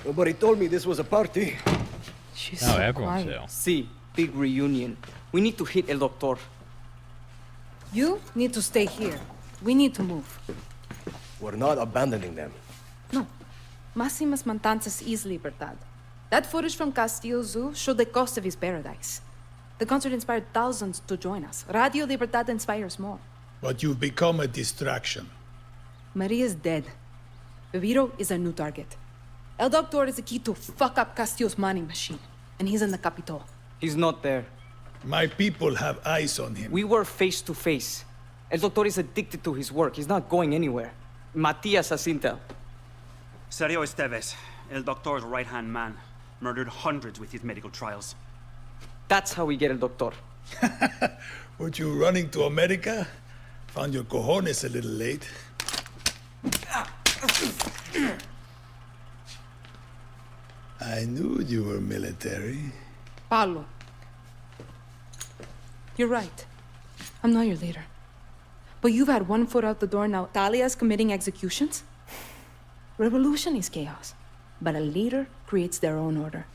Nobody told me this was a party. She's No, so everyone's quiet. ill. See, big reunion. We need to hit El Doctor. You need to stay here. We need to move. We're not abandoning them. No. Máximas Matanzas is Libertad. That footage from Castillo Zoo showed the cost of his paradise. The concert inspired thousands to join us. Radio Libertad inspires more. But you've become a distraction. Maria's dead. Viviro is a new target. El Doctor is the key to fuck up Castillo's money machine. And he's in the Capitol. He's not there. My people have eyes on him. We were face to face. El Doctor is addicted to his work. He's not going anywhere. Matias has intel. Sergio Esteves, El Doctor's right-hand man, murdered hundreds with his medical trials. That's how we get El Doctor. Were you running to America? Found your cojones a little late. I knew you were military. Paulo. You're right. I'm not your leader. But you've had one foot out the door now. Talia's committing executions? Revolution is chaos. But a leader creates their own order.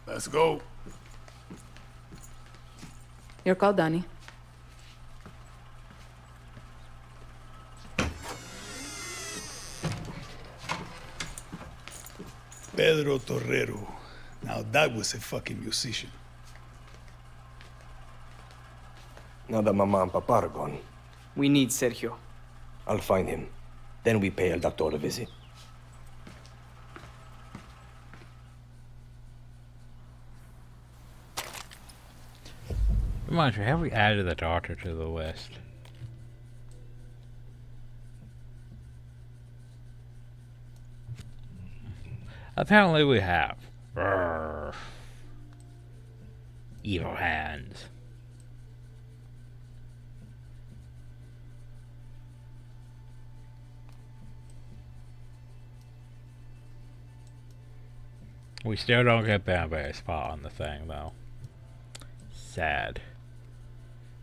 Let's go. Your call, Danny. Pedro Torrero. Now that was a fucking musician. Now that Mama and Papa are gone, We need Sergio. I'll find him. Then we pay El Doctor a visit. Mind you, have we added the doctor to the list? Apparently we have. Brrr. Evil hands. We still don't get Bambi's spot on the thing, though. Sad.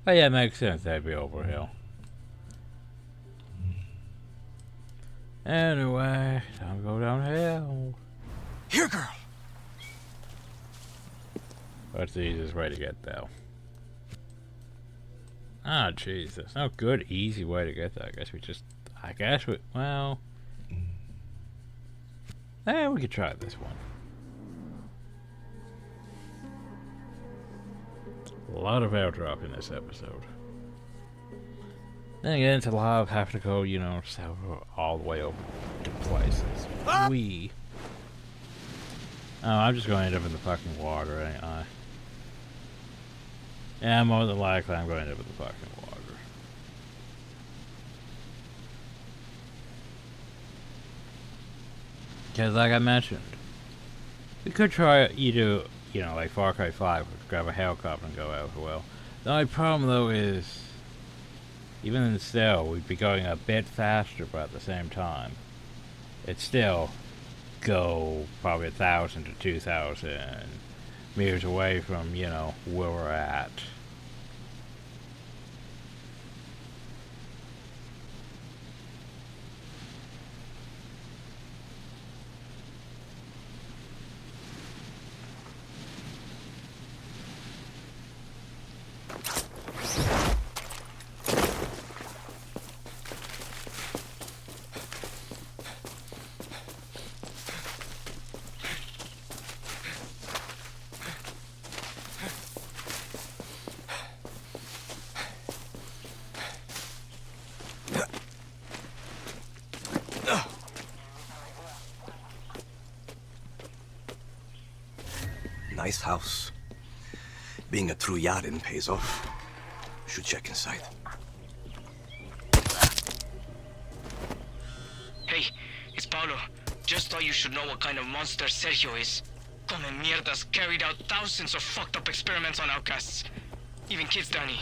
But yeah, it makes sense that'd be over here. Anyway, time to go downhill. Here, girl! What's the easiest way to get there? Ah, jeez, there's no good, easy way to get there. I guess we, well... we could try this one. A lot of airdrop in this episode. Then again, it's a lot of have to go, you know, all the way over to places. Oh, I'm just going to end up in the fucking water, ain't I? Yeah, more than likely I'm going to end up in the fucking water. Because like I mentioned, we could try either, you know, like Far Cry 5, grab a helicopter and go out as well. The only problem though is, even still, we'd be going a bit faster, but at the same time, it'd still go probably 1,000 to 2,000 meters away from, you know, where we're at. Nice house. Being a true Yaren pays off. Should check inside. Hey, it's Paulo. Just thought you should know what kind of monster Sergio is. Come mierdas carried out thousands of fucked up experiments on outcasts. Even kids, Danny.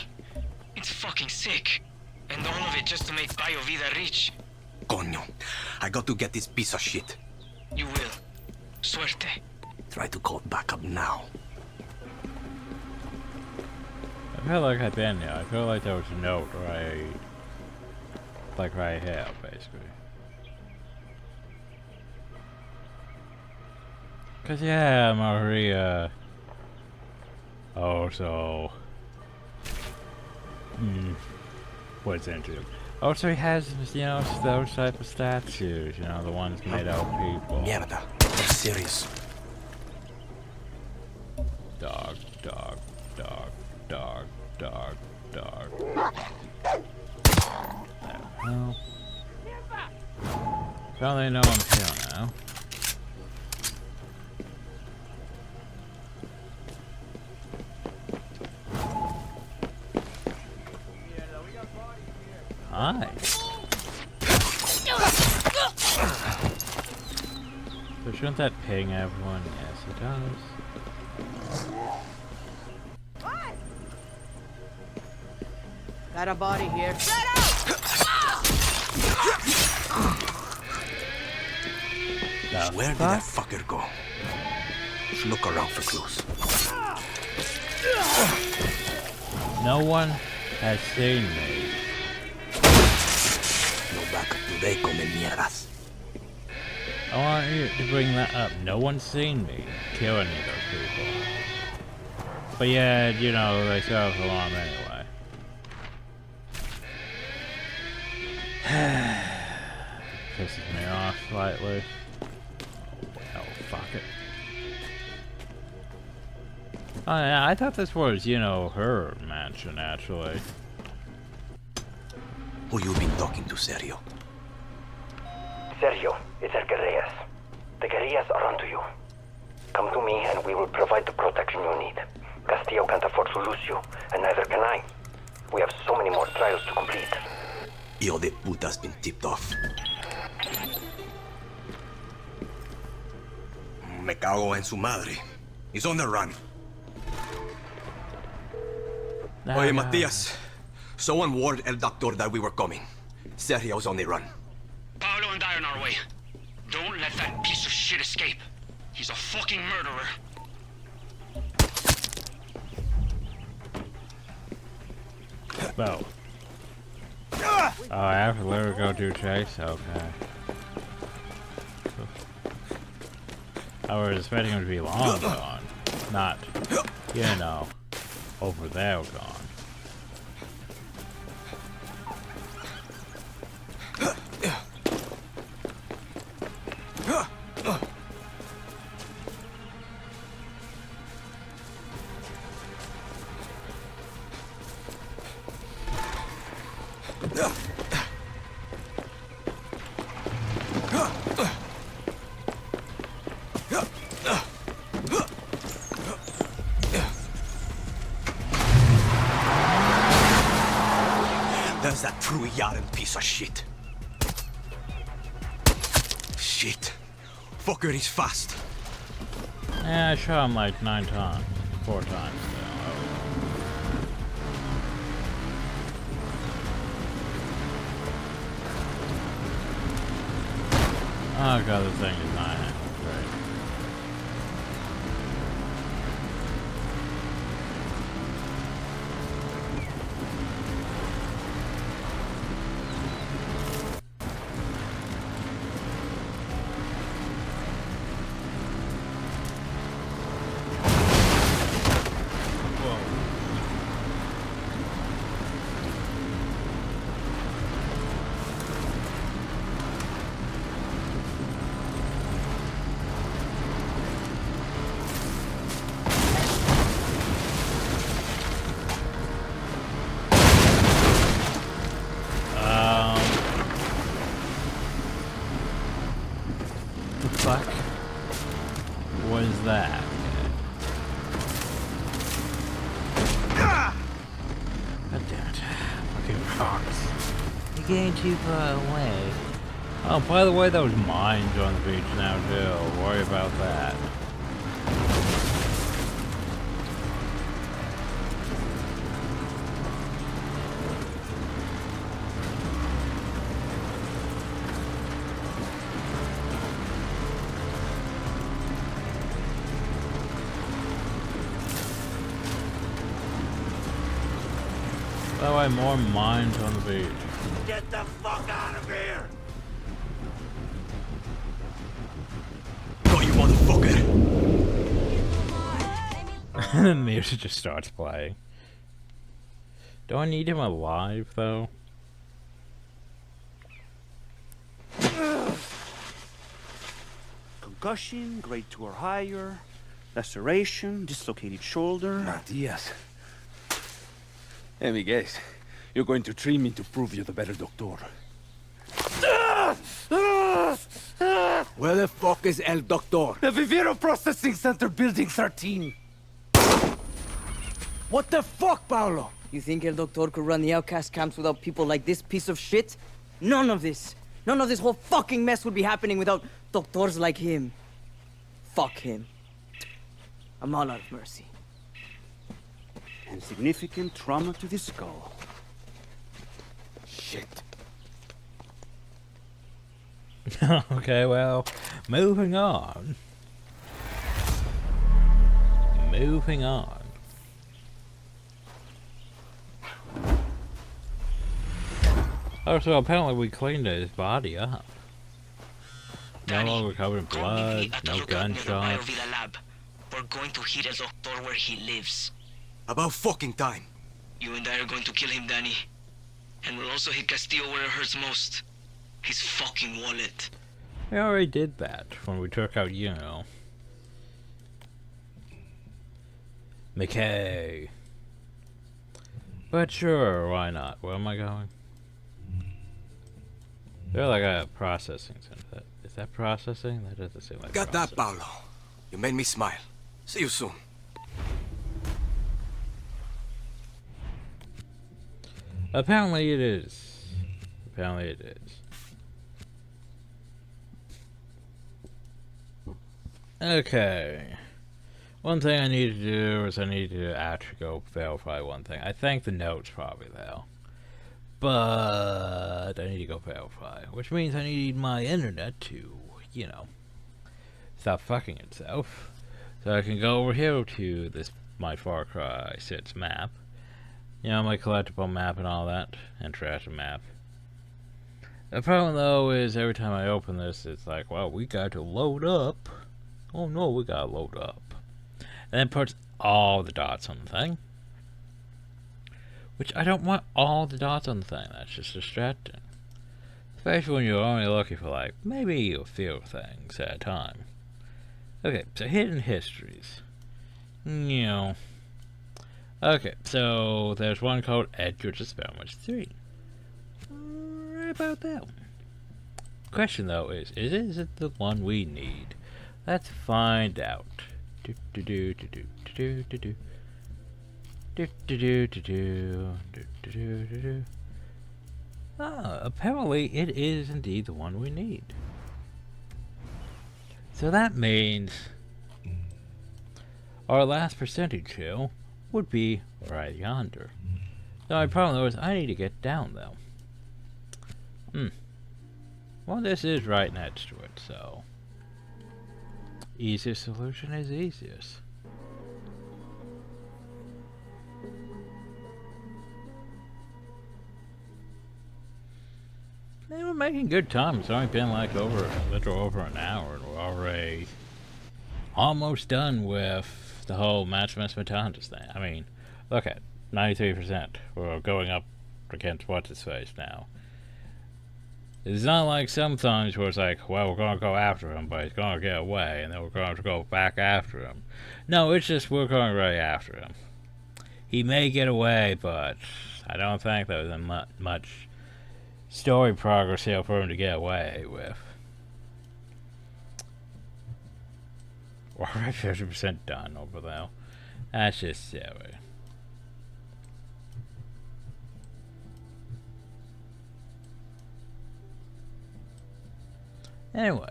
It's fucking sick. And all of it just to make Bio Vida rich. Coño, I got to get this piece of shit. You will. Suerte. Try to call back up now. I feel like I've been there. I feel like there was a note right here, basically. Cause yeah, Maria also what's into him. Also he has, you know, those type of statues, you know, the ones made out of people. Mierda, they're serious. Dog, dog, dog, dog, dog, dog. Well, well, they know I'm here now. Hi. So shouldn't that ping everyone? Yes, it does. Got a body here. Where did that fucker go? Let's look around for clues. No one has seen me. No backup today, come mierdas. I want you to bring that up. No one's seen me kill any of those people. But yeah, you know, they set off the alarm anyway. Pisses me off slightly. Oh, well, fuck it. Oh yeah, I thought this was, you know, her mansion, actually. Who you been talking to, Sergio? Sergio, it's El Guerrillas. The Guerrillas are onto you. Come to me and we will provide the protection you need. Castillo can't afford to lose you, and neither can I. We have so many more trials to complete. Hijo de puta's been tipped off. Me cago en su madre. He's on the run. Oye, Matias. Someone warned El Doctor that we were coming. Sergio's on the run. Paolo and I are on our way. Don't let that piece of shit escape. He's a fucking murderer. Well. Oh, I have to let her go do chase? Okay. I was expecting him to be long gone. Not, you know, over there gone. There's that true Yaren piece of shit. Shit. Fucker is fast. Yeah, I shot him like 9 times. 4 times. Oh god, this thing is not great. Was that? God damn it. Fucking rocks. You're getting too far away. Oh, by the way, those mines on the beach now, too. Worry about that. By the way, more mines on the beach. Get the fuck out of here! Go, you motherfucker! And then the music just starts playing. Do I need him alive, though? Concussion, grade 2 or higher, laceration, dislocated shoulder. Matias. Let me guess. You're going to train me to prove you're the better doctor. Where the fuck is El Doctor? The Vivero Processing Center, Building 13. What the fuck, Paolo? You think El Doctor could run the outcast camps without people like this piece of shit? None of this whole fucking mess would be happening without doctors like him. Fuck him. I'm all out of mercy. And significant trauma to the skull. Shit. Okay, well, Moving on. Moving on. Oh, so apparently we cleaned his body up. No longer covered in blood, no gunshots. We're going to hit El Doctor where he lives. About fucking time. You and I are going to kill him, Danny. And we'll also hit Castillo where it hurts most. His fucking wallet. We already did that when we took out, you know, McKay. But sure, why not? Where am I going? They're like a processing center. Is that processing? That doesn't seem like Got processing. that, Paolo. You made me smile. See you soon. Apparently it is. Apparently it is. Okay. One thing I need to do is I need to actually go verify one thing. I think the note's probably there. But I need to go verify. Which means I need my internet to, you know, stop fucking itself. So I can go over here to this, my Far Cry 6 map. You know, my collectible map and all that. And treasure map. The problem though is every time I open this, it's like, well, we got to load up. Oh no, we gotta load up. And it puts all the dots on the thing. Which I don't want all the dots on the thing, that's just distracting. Especially when you're only looking for like, maybe a few things at a time. Okay, so hidden histories. You know. Okay, so there's one called Edgar's Experiment 3. Right about that one. Question though is it the one we need? Let's find out. Do do do do do do do do. Do do do do do do do do do. Ah, apparently it is indeed the one we need. So that means our last percentage hill would be right yonder. The only problem though is I need to get down though. Well, this is right next to it, so easiest solution is easiest. Man, we're making good time. It's only been like a little over an hour, and we're already almost done with the whole Maximus Mutantis thing. I mean, look at 93%. We're going up against what's his face now. It's not like sometimes where it's like, well, we're going to go after him, but he's going to get away, and then we're going to go back after him. No, it's just we're going right after him. He may get away, but I don't think there's much story progress here for him to get away with. We're already 50% done over there. That's just silly. Anyway.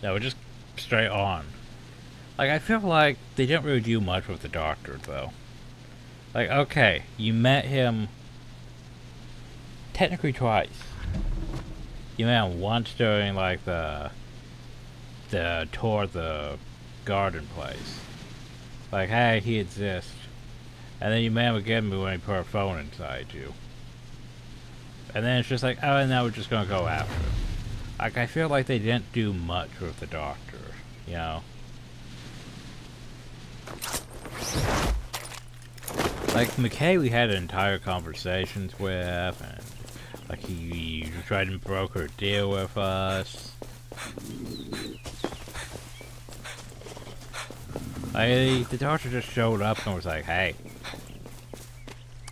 No, we're just straight on. Like, I feel like they didn't really do much with the doctor, though. Like, okay, you met him technically twice. You met him once during, like, the tour of the garden place. Like, hey, he exists. And then you met him again when he put a phone inside you. And then it's just like, oh, and now we're just gonna go after him. Like, I feel like they didn't do much with the doctor, you know? Like, McKay we had entire conversations with, and like, he tried to broker a deal with us. Like, the doctor just showed up and was like, hey,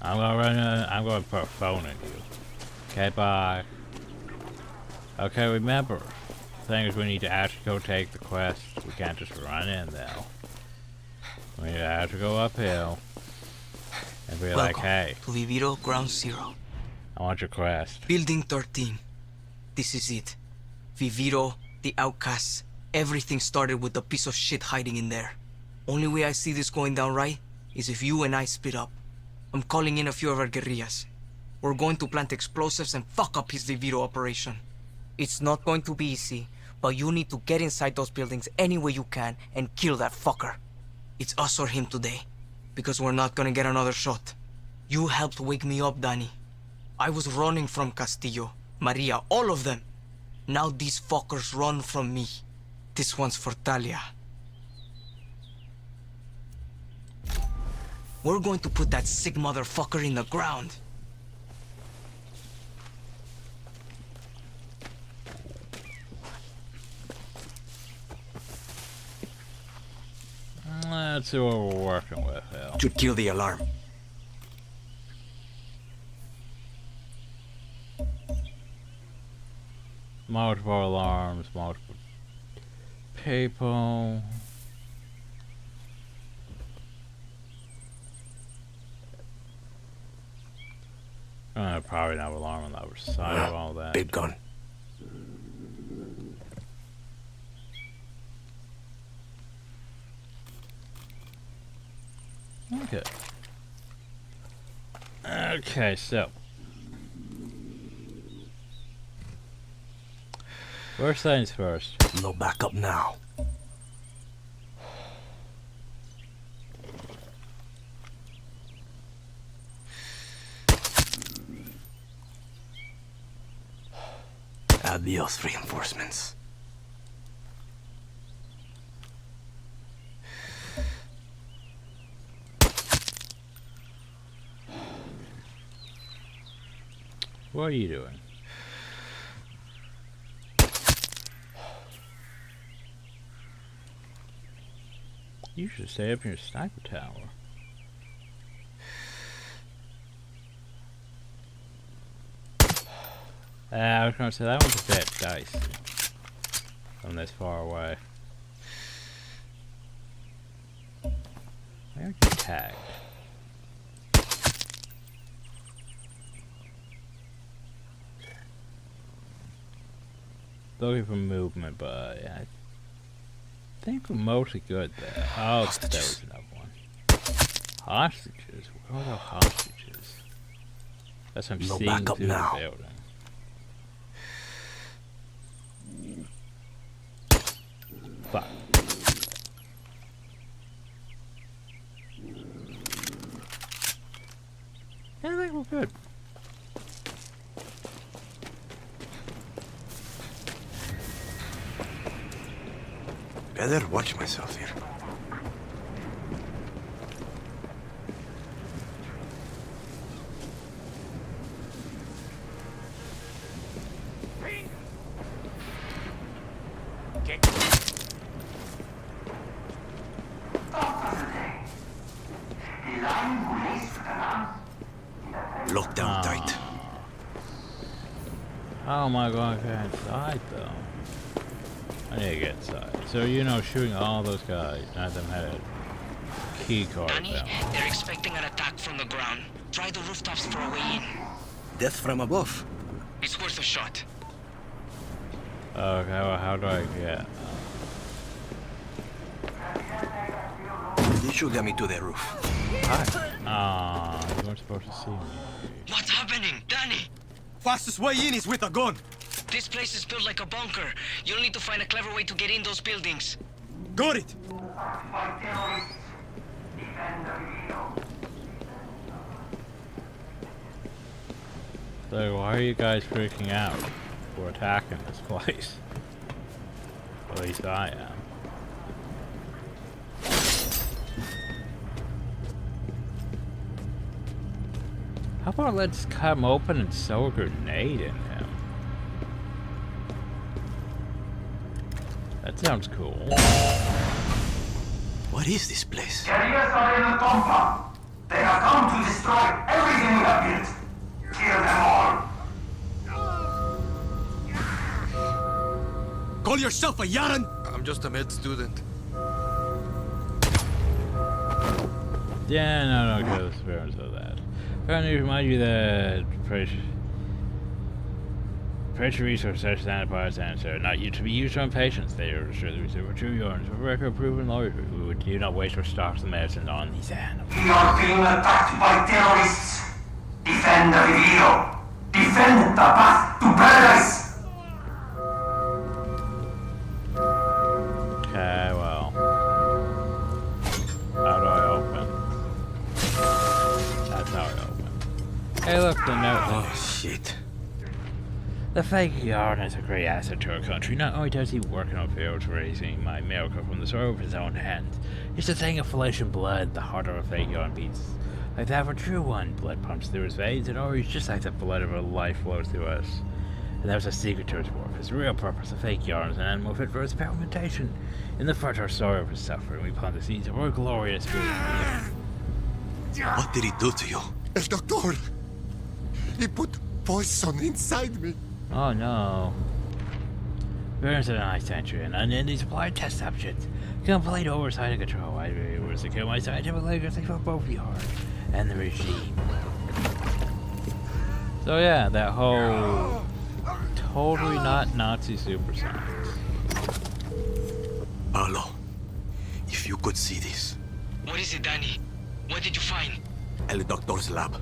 I'm gonna put a phone in you. Okay, bye. Okay, remember, the thing is we need to actually go take the quest. We can't just run in though. We need to actually go uphill and be like, hey, to Viviro Ground Zero. I want your quest. Building 13. This is it. Viviro, the outcasts. Everything started with the piece of shit hiding in there. Only way I see this going down right is if you and I split up. I'm calling in a few of our guerrillas. We're going to plant explosives and fuck up his DeVito operation. It's not going to be easy, but you need to get inside those buildings any way you can and kill that fucker. It's us or him today, because we're not gonna get another shot. You helped wake me up, Danny. I was running from Castillo, Maria, all of them. Now these fuckers run from me. This one's for Talia. We're going to put that sick motherfucker in the ground. Let's see what we're working with here. Should kill the alarm. Multiple alarms, multiple people. Probably not alarm on the other side of all that. Big gun. Okay. Okay, so first things first. No backup now. Adios, reinforcements. What are you doing? You should stay up in your sniper tower. I was gonna say that one's a bit dicey from this far away. Why aren't you tagged? Looking for movement, but yeah, I think we're mostly good there. Oh, there was another one. Hostages? Where are the hostages? That's what I'm No seeing backup through now. the building. Fuck. Yeah, I think we're good. Better watch myself here. Lockdown tight. How am I going to get inside, though? I need to get inside. So, you know, shooting all those guys, none of them had a key card Danny, down. they're expecting an attack from the ground. Try the rooftops for a way in. Death from above. It's worth a shot. Okay, well, how do I get... You should get me to the roof. Ah, you weren't supposed to see me. What's happening, Danny? Fastest way in is with a gun. This place is built like a bunker. You'll need to find a clever way to get in those buildings. Got it. So, why are you guys freaking out? We're attacking this place. At least I am. How about let's cut him open and sew a grenade in him? That sounds cool. What is this place? Guerrillas are in the compound. They have come to destroy everything we have built. Kill them all. Call yourself a Yaran? I'm just a med student. Yeah, no, kill the spirits of that. I need to remind you that pressure resources such as antibiotics are not used to be used on patients. They are sure the receiver for true urines for record proven lawyers. We do not waste our stocks of medicine on these animals. We are being attacked by terrorists. Defend Defend the Viviro. Defend the path to paradise. Okay, well. How do I open? That's how I open. Hey, look, the note. Oh, shit. The fake yarn is a great asset to our country. Not only does he work in our fields raising my miracle from the soil of his own hands, it's the thing of flesh and blood. The heart of a fake yarn beats like that of a true one. Blood pumps through his veins, and always just like the blood of a life flows through us. And there's a secret to his work. His real purpose, a fake yarn, is an animal fit for experimentation. In the fertile soil of his suffering, we plant the seeds of our glorious good. What did he do to you? El doctor! He put poison inside me. Oh no. Burns in a high century, an unending supply of test subjects. Complete oversight and control. I really was to kill my scientific legacy for both yard and the regime. So yeah, that whole totally not Nazi super science. Paolo, if you could see this. What is it, Danny? What did you find? El Doctor's lab.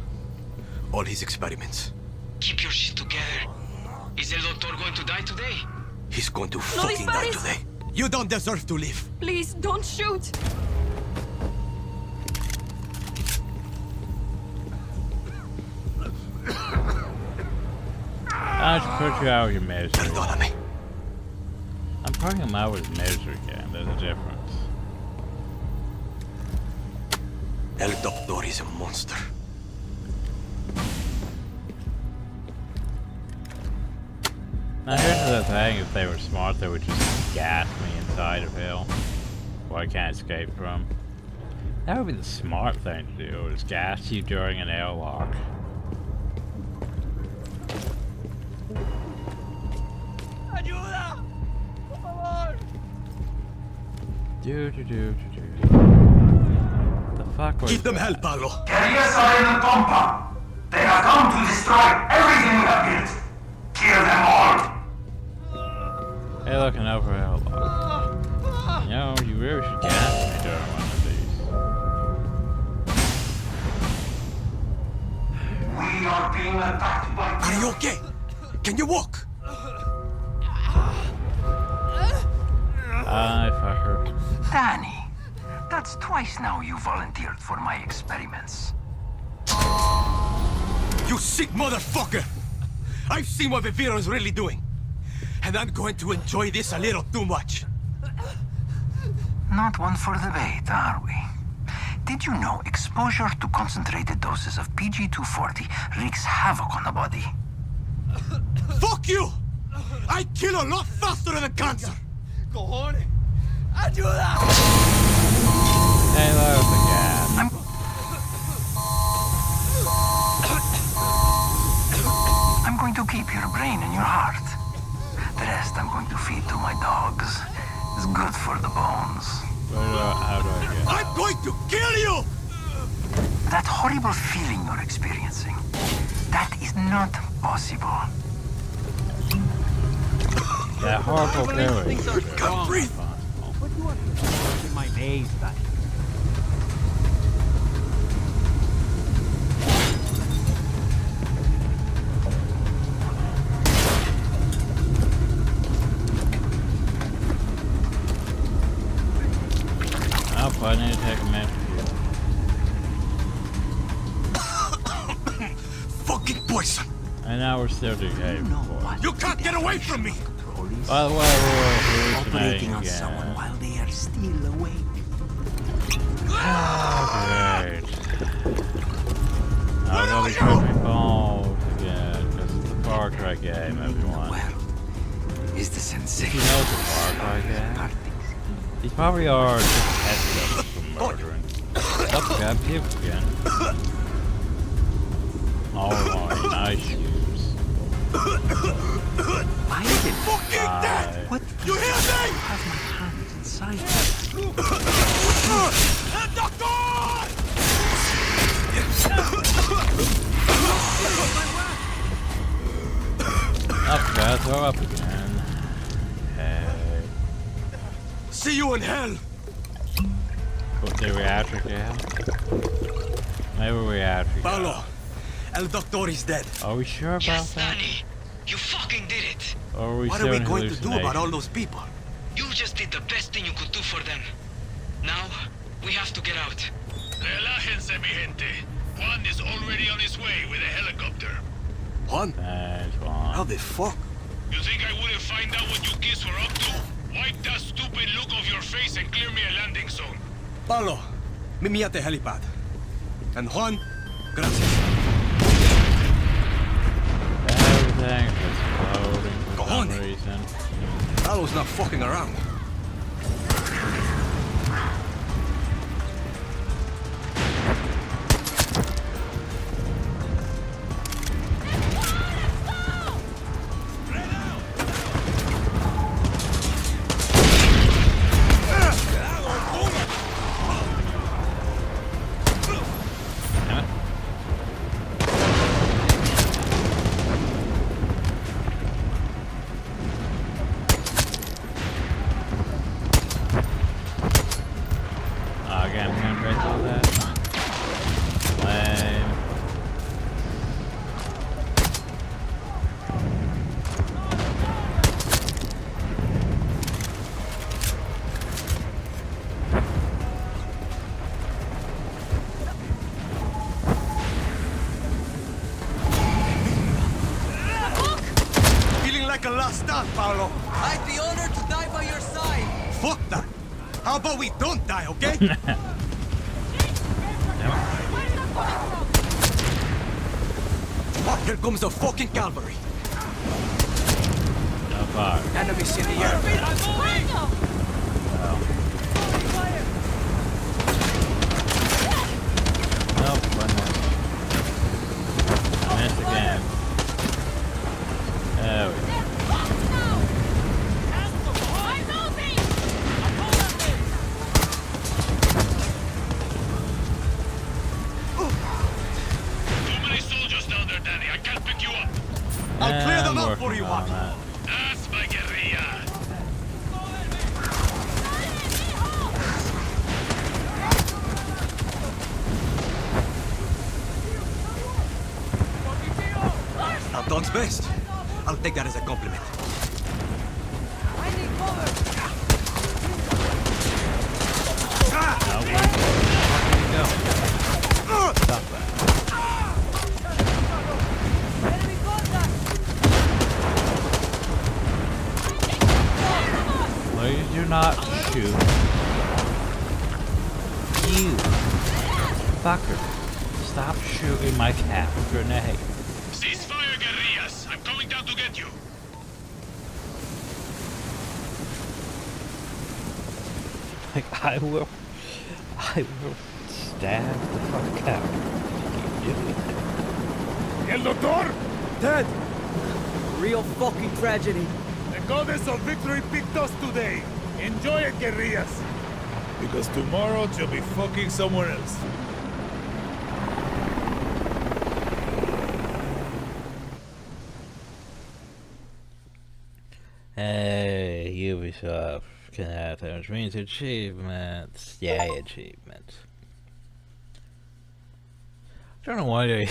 All his experiments. Keep your shit together. Is El Doctor going to die today? He's going to fucking die today. You don't deserve to live. Please, don't shoot. I just put you out of your misery. Perdóname. I'm putting him out of his misery again. There's a difference. El Doctor is a monster. Now here's the thing, if they were smart they would just gas me inside of hell. Who I can't escape from. That would be the smart thing to do, is gas you during an airlock. Ayuda! Por favor! The fuck was Give them hell, Paolo. Guerrillas are in the compound. They have come to destroy everything we have built. Kill them all. Hey, look, an over airlock. You know, you really should gas me during one of these. We are being attacked by... Are you okay? Can you walk? Fucker. Danny, that's twice now you volunteered for my experiments. You sick motherfucker! I've seen what Viviro is really doing. And I'm going to enjoy this a little too much. Not one for debate, are we? Did you know exposure to concentrated doses of PG-240 wreaks havoc on the body? Fuck you! I kill a lot faster than cancer! Cojones! Ayuda! Hey, look, the gas. I'm going to keep your brain and your heart. The rest I'm going to feed to my dogs. It's good for the bones. How do I get? I'm going to kill you! That horrible feeling you're experiencing, that is not possible. That horrible feeling. Can't breathe. What do you want in my maze, Danny? I need to take a match with you. Fucking poison! And now we're still decaying. You can't get away from me! By the way, we're Operating on again. someone while they are still awake. Great. I'm gonna be tripping balls again, because it's the Far Cry game, everyone. Is the sensation? You know it's a Far Cry game? These probably are just test levels for murdering. Oh, got puked again. Alright, nice shoes. Why is it fucking dead? What? You hear me? I have my hands inside. Doctor! Up, guys, throw up again. Hey. See you in hell! What, did we actually get? Maybe we actually Paolo, El Doctor is dead. Are we sure about Yes, that? Danny. You fucking did it. Or are we What are we showing going to do about all hallucinations? those people? You just did the best thing you could do for them. Now, we have to get out. Relájense, mi gente. Juan is already on his way with a helicopter. Juan? Juan. How the fuck? You think I wouldn't find out what you kids were up to? Wipe that stupid look off your face and clear me a landing zone. Paulo, meet me at the helipad. And Juan, gracias. Everything's exploding for some Cojones. reason. Paulo's not fucking around. Again, handbrake all that. Lame. Feeling like a last stand, Paulo. I'd be honored to die by your side. Fuck that. How about we don't die, okay? Here comes the fucking cavalry. No fire. Enemies in the air. Nope, one more. I missed again. There we go. Too many soldiers down there, Danny. I can't pick you up. I'll clear them I'm out for you, working on Juan. that. That's my guerrilla. Our dog's best. I'll take that as a compliment. Now, where did he go? Stop that. Please do not shoot. You fucker. Stop shooting my cat with grenade. Ceasefire, guerrillas. I'm coming down to get you. Like, I will stab the fuck out. Keep doing it. El Doctor? Dead! Real fucking tragedy. The goddess of victory picked us today. Enjoy it, guerrillas. Because tomorrow you'll be fucking somewhere else. Hey, Ubisoft can have those means achievements. Yay, achievements. I don't know why they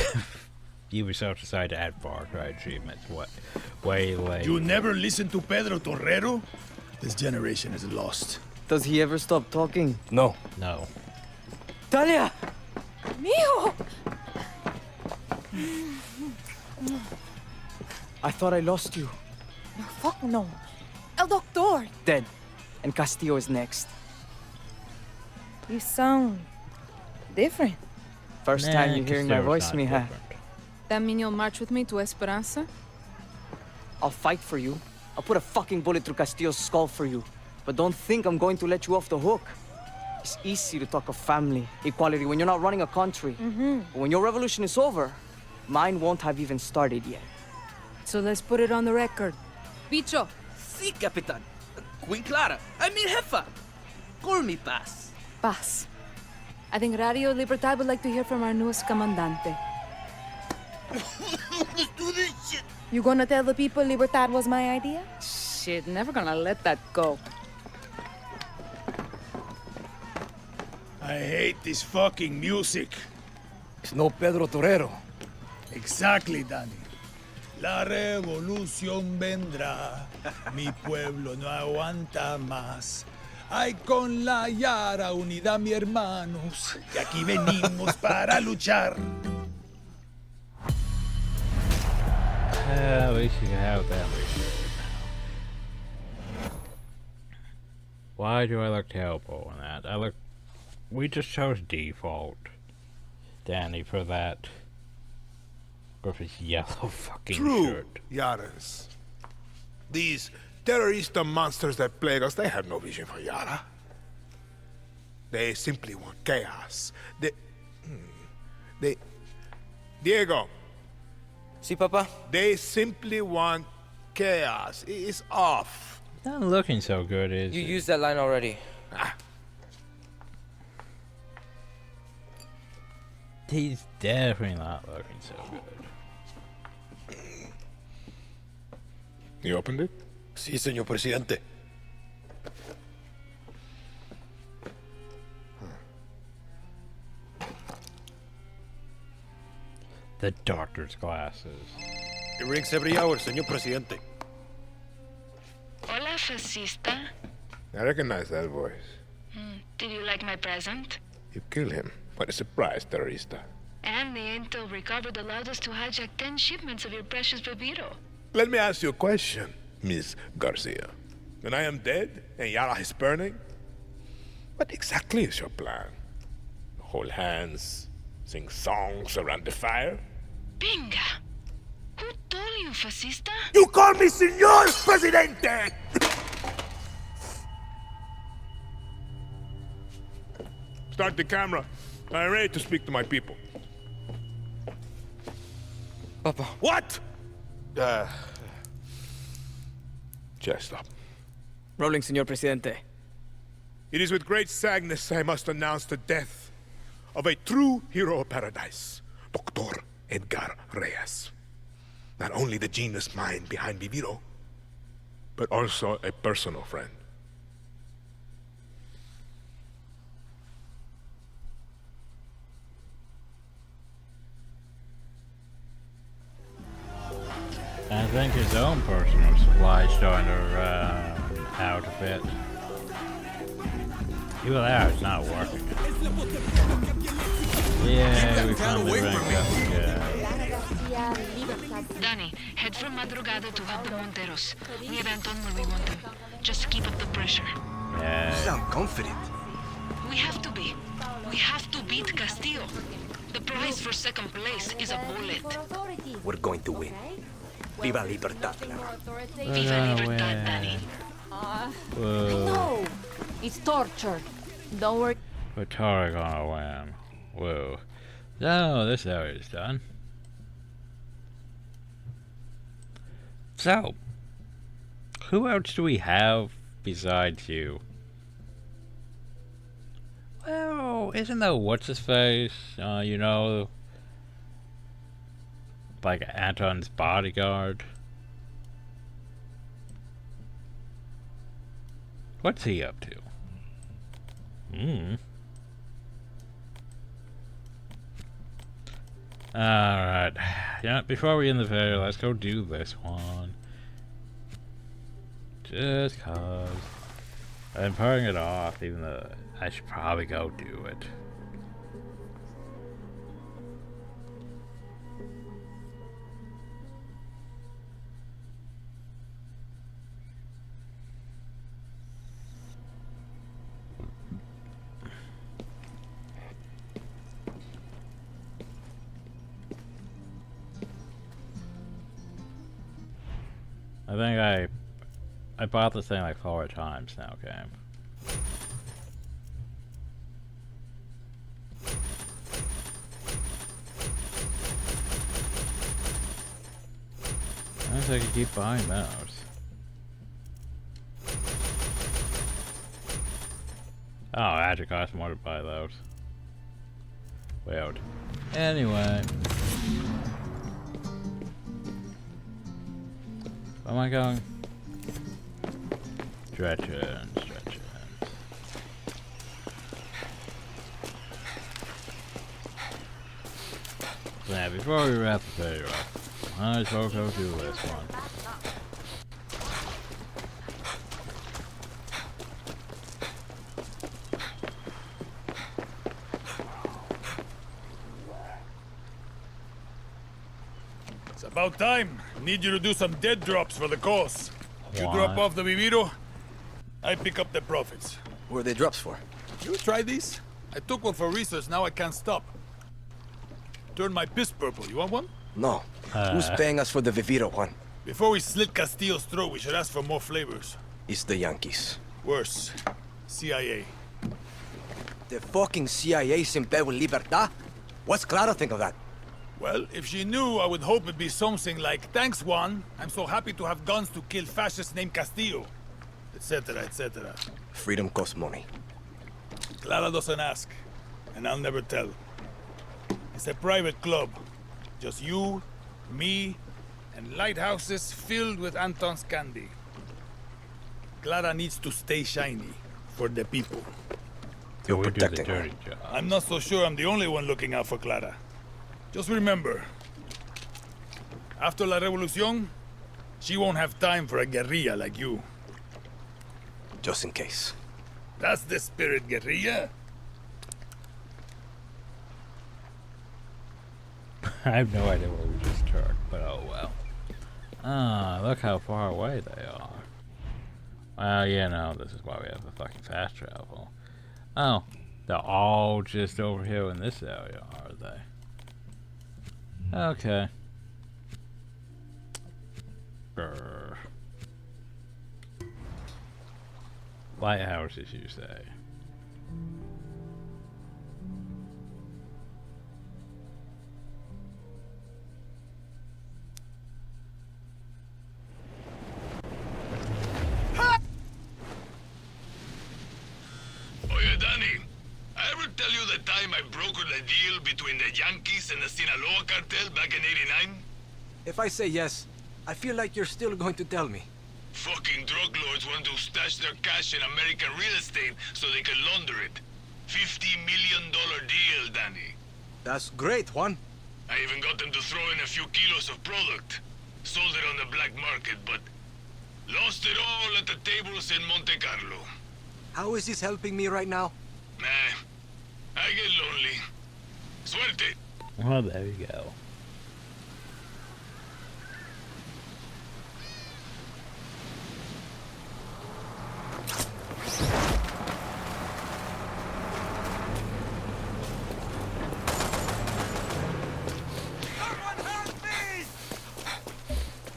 Ubisoft decided to add Far Cry achievements. What? Way late. You never listen to Pedro Torrero? This generation is lost. Does he ever stop talking? No. No. Talia! Mijo! I thought I lost you. No, fuck no. El Doctor! Dead. And Castillo is next. You sound different. First Nah, time you're hearing my Castillo's voice, not mija. different. That mean you'll march with me to Esperanza? I'll fight for you. I'll put a fucking bullet through Castillo's skull for you. But don't think I'm going to let you off the hook. It's easy to talk of family, equality when you're not running a country. But when your revolution is over, mine won't have even started yet. So let's put it on the record. Bicho! Sí, Capitan. Queen Clara. I mean, Jefa. Call me Paz. Paz. I think Radio Libertad would like to hear from our newest comandante. Let's do this shit. You gonna tell the people Libertad was my idea? Shit, never gonna let that go. I hate this fucking music. It's no Pedro Torrero. Exactly, Danny. La revolución vendrá. Mi pueblo no aguanta más. Ay, con la Yara unida, mi hermanos. Y aquí venimos para luchar. At least you can have that research now. Why do I look terrible in that? We just chose default Danny for that. With his yellow fucking True, shirt. Yaras. These terrorista monsters that plague us, they have no vision for Yara. They simply want chaos. They... Diego. Si, Papa? They simply want chaos. It's off. Not looking so good, is You it? used that line already. He's definitely not looking so good. You opened it? Sí, señor presidente. The doctor's glasses. It rings every hour, señor presidente. Hola, fascista. I recognize that voice. Did you like my present? You killed him. What a surprise, terrorista. And the intel recovered allowed us to hijack 10 shipments of your precious Viviro. Let me ask you a question, Miss Garcia. When I am dead and Yara is burning, what exactly is your plan? Hold hands, sing songs around the fire? Binga! Who told you, fascista? You call me Señor Presidente! Start the camera. I'm ready to speak to my people. Papa. What? Just stop. Rolling, Señor Presidente. It is with great sadness I must announce the death of a true hero of paradise, Dr. Edgar Reyes. Not only the genius mind behind Viviro, but also a personal friend. I think his own personal supply is starting to run out a bit. Even that is not working. Yeah, we finally ranked up again. Danny, head for Madrugada to help the Monteros. We have Anton where we want him. Just keep up the pressure. Yeah. You sound confident. We have to be. We have to beat Castillo. The prize for second place is a bullet. We're going to win. Viva Libertad, Clara. Viva Libertad, Danny. Whoa. It's torture. Don't worry. We're totally gonna win. Whoa. No, this area's done. So, who else do we have besides you? Well, isn't that what's-his-face? You know, like Anton's bodyguard? What's he up to? Alright. Yeah, before we end the video, let's go do this one. Just cause. I'm putting it off, even though I should probably go do it. I think I bought this thing like 4 times now, game. I guess I could keep buying those. Oh, it actually costs more to buy those. Weird. Anyway. Where am I going? Stretching. Now, before we wrap the video up, might as well go do this one. It's about time. Need you to do some dead drops for the cause. You What? drop off the Viviro, I pick up the profits. What are they drops for? You try these? I took one for research, now I can't stop. Turn my piss purple. You want one? No. Who's paying us for the Viviro one? Before we slit Castillo's throat, we should ask for more flavors. It's the Yankees. Worse. CIA. The fucking CIA's in bed with Libertad? What's Clara think of that? Well, if she knew, I would hope it'd be something like, "Thanks, Juan. I'm so happy to have guns to kill fascists named Castillo," etc., etc. Freedom costs money. Clara doesn't ask, and I'll never tell. It's a private club. Just you, me, and lighthouses filled with Anton's candy. Clara needs to stay shiny for the people. So we do the dirty job. I'm not so sure I'm the only one looking out for Clara. Just remember, after La Revolucion, she won't have time for a guerrilla like you. Just in case. That's the spirit, guerrilla. I have no idea what we just turned, but oh well. Ah, look how far away they are. Well, yeah, no, this is why we have the fucking fast travel. Oh, they're all just over here in this area, are they? Okay. Grr. Lighthouses, you say? Oh yeah, Danny. I ever tell you the time I brokered a deal between the Yankees and the Sinaloa cartel back in '89? If I say yes, I feel like you're still going to tell me. Fucking drug lords want to stash their cash in American real estate so they can launder it. $50 million deal, Danny. That's great, Juan. I even got them to throw in a few kilos of product. Sold it on the black market, but lost it all at the tables in Monte Carlo. How is this helping me right now? Nah, I get lonely. Suerte. Well, there you go.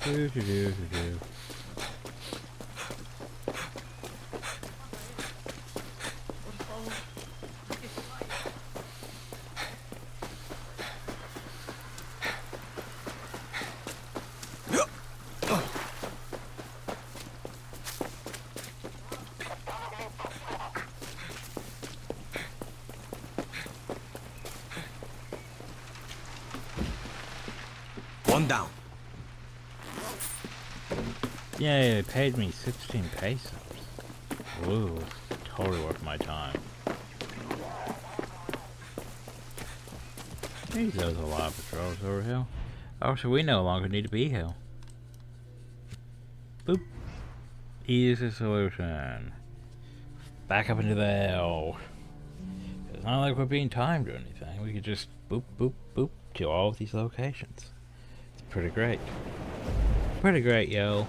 Do, do, do, do, do. One down. Yay, they paid me 16 pesos. Ooh, totally worth my time. Geez, there's a lot of patrols over here. Oh, so we no longer need to be here. Boop. Easy solution. Back up into the hell. It's not like we're being timed or anything. We could just boop, boop, boop to all of these locations. It's pretty great. Pretty great, yo.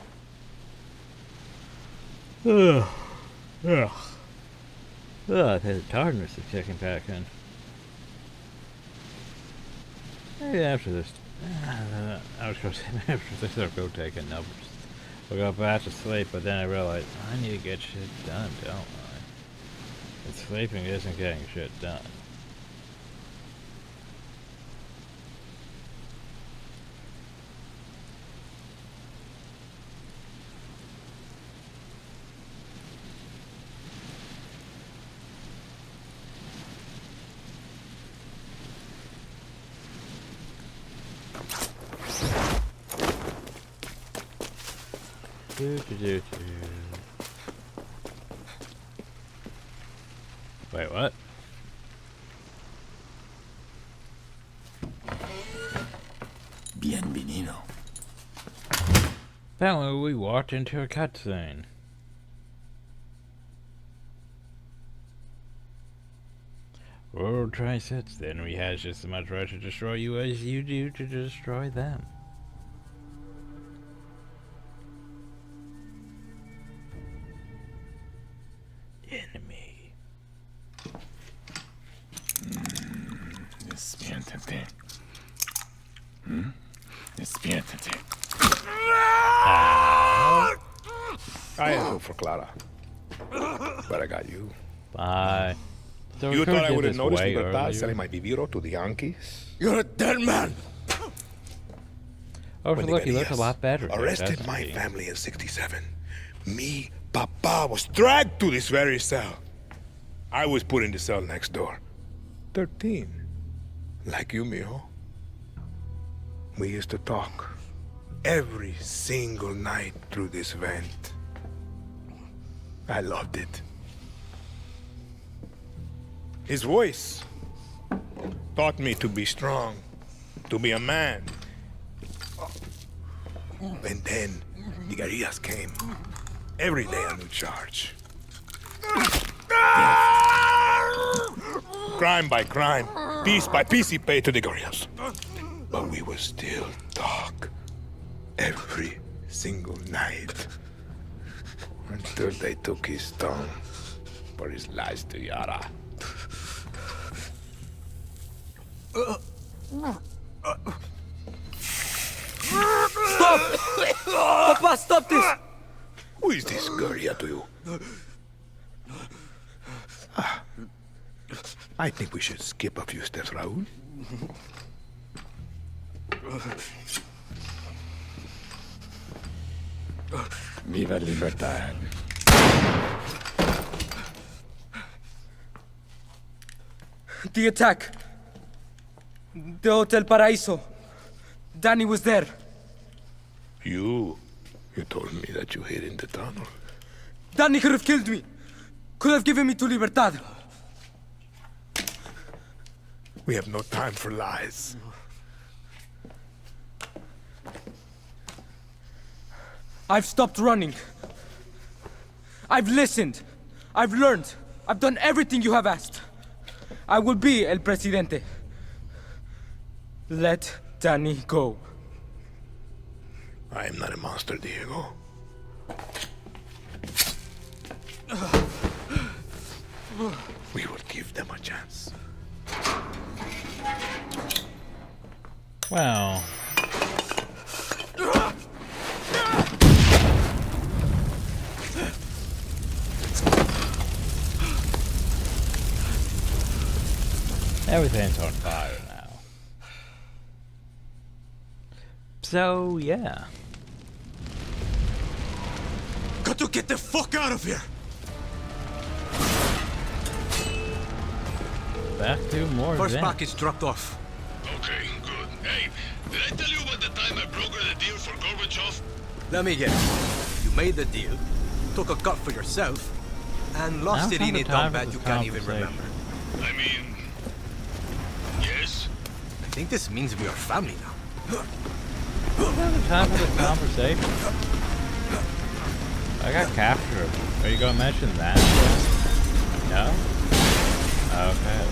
Ugh. Ugh. Ugh, I've had the tiredness of checking back in. Maybe after this, I was going to say after this I'll go take a numbers. I'll go back to sleep, but then I realized I need to get shit done, don't I? And sleeping isn't getting shit done. Wait, what? Apparently we walked into a cutscene. World Trade Sets, then we had just as much right to destroy you as you do to destroy them. Enemy. Despiértate. Despiértate. I had hope for Clara, but I got you. Bye. So You thought I would have noticed way Libertad earlier. selling my Viviro to the Yankees? You're a dead man! Oh, When so look, the he looks a Guerrillas lot better. there, arrested doesn't my he? family in '67. Me, Papa, was dragged to this very cell. I was put in the cell next door. 13. Like you, mijo. We used to talk every single night through this vent. I loved it. His voice taught me to be strong, to be a man. And then the guerrillas came. Every day a new charge. Crime by crime, piece by piece he paid to the guerrillas. But we would still talk every single night. Until they took his tongue for his lies to Yara. Stop! Papa, stop this! Who is this guerrilla to you? I think we should skip a few steps, Raúl. Viva Libertad. The attack. The Hotel Paraíso. Danny was there. You told me that you hid in the tunnel. Danny could have killed me. Could have given me to Libertad. We have no time for lies. I've stopped running. I've listened. I've learned. I've done everything you have asked. I will be El Presidente. Let Danny go. I am not a monster, Diego. We will give them a chance. Well. Everything's on fire now. So, yeah. Got to get the fuck out of here! Back to more First events. package dropped off. Okay, good. Hey, did I tell you about the time I brokered the deal for Gorbachev? Let me guess. You made the deal, took a cut for yourself, and lost it in it down bad you can't even remember. I mean... Yes? I think this means we are family now. Time for this conversation. I got captured. Are you gonna mention that? No? Okay.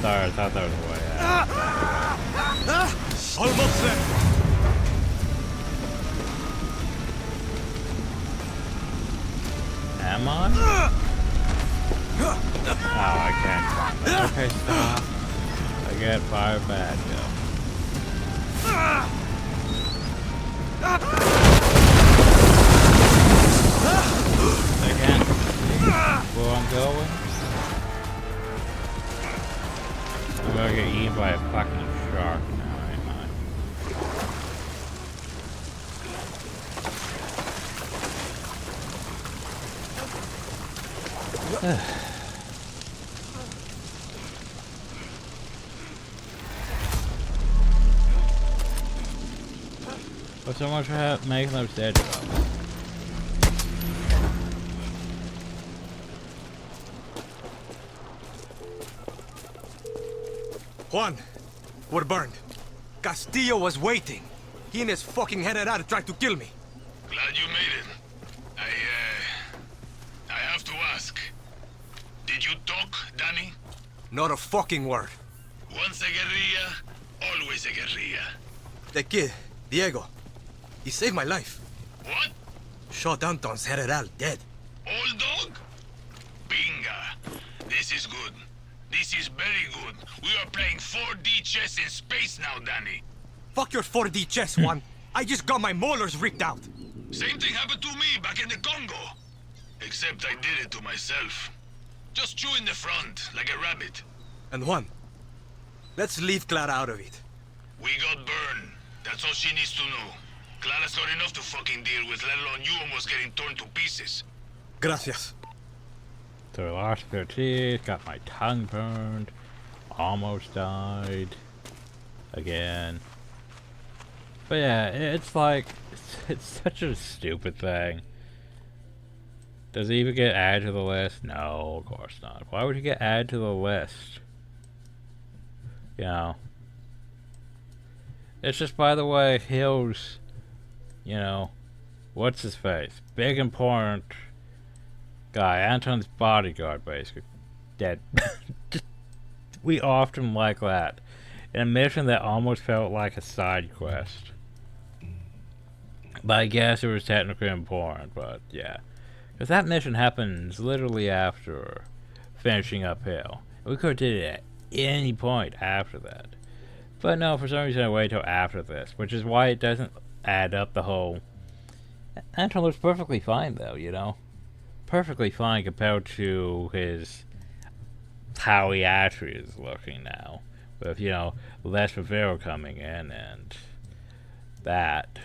Sorry, I thought that was a way out. Almost there! Am I? Oh, I can't. Okay, stop. I get fired back, yo. I can't see where I'm going. I'm gonna get eaten by a fucking shark now, ain't I? What's so much for making them dead? Juan, we're burned. Castillo was waiting. He and his fucking general tried to kill me. Glad you made it. I have to ask. Did you talk, Danny? Not a fucking word. Once a guerrilla, always a guerrilla. The kid, Diego, he saved my life. What? Shot Anton's general dead. Old dog? Binga. This is good. This is very good. We are playing 4D chess in space now, Danny. Fuck your 4D chess, Juan. I just got my molars ripped out. Same thing happened to me back in the Congo. Except I did it to myself. Just chew in the front, like a rabbit. And Juan, let's leave Clara out of it. We got burned. That's all she needs to know. Clara's got enough to fucking deal with, let alone you almost getting torn to pieces. Gracias. So I lost their teeth, got my tongue burned, almost died. Again. But yeah, it's like, it's such a stupid thing. Does it even get added to the list? No, of course not. Why would you get added to the list? You know. It's just, by the way, Hill's, you know, what's his face? Big important guy, Anton's bodyguard, basically. Dead. We often like that. In a mission that almost felt like a side quest. But I guess it was technically important, but yeah. Because that mission happens literally after finishing up Hill. We could have did it at any point after that. But no, for some reason I waited till after this, which is why it doesn't add up the whole... Anton looks perfectly fine though, you know? Perfectly fine compared to his... how he actually is looking now. With, you know, Les Rivera coming in and... that.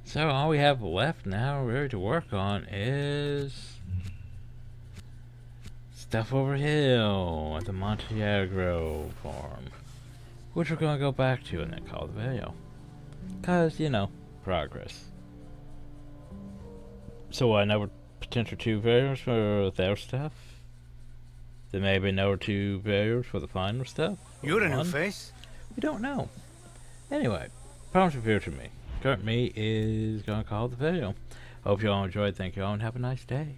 So all we have left now really to work on is... stuff over Hill at the Montreal farm. Which we're gonna go back to and then call the video. Cause, you know, progress. So another potential 2 videos for their stuff? There may be another 2 videos for the final stuff? You're a new face. We don't know. Anyway, promise review to me. Current me is gonna call the video. Hope you all enjoyed. Thank you all and have a nice day.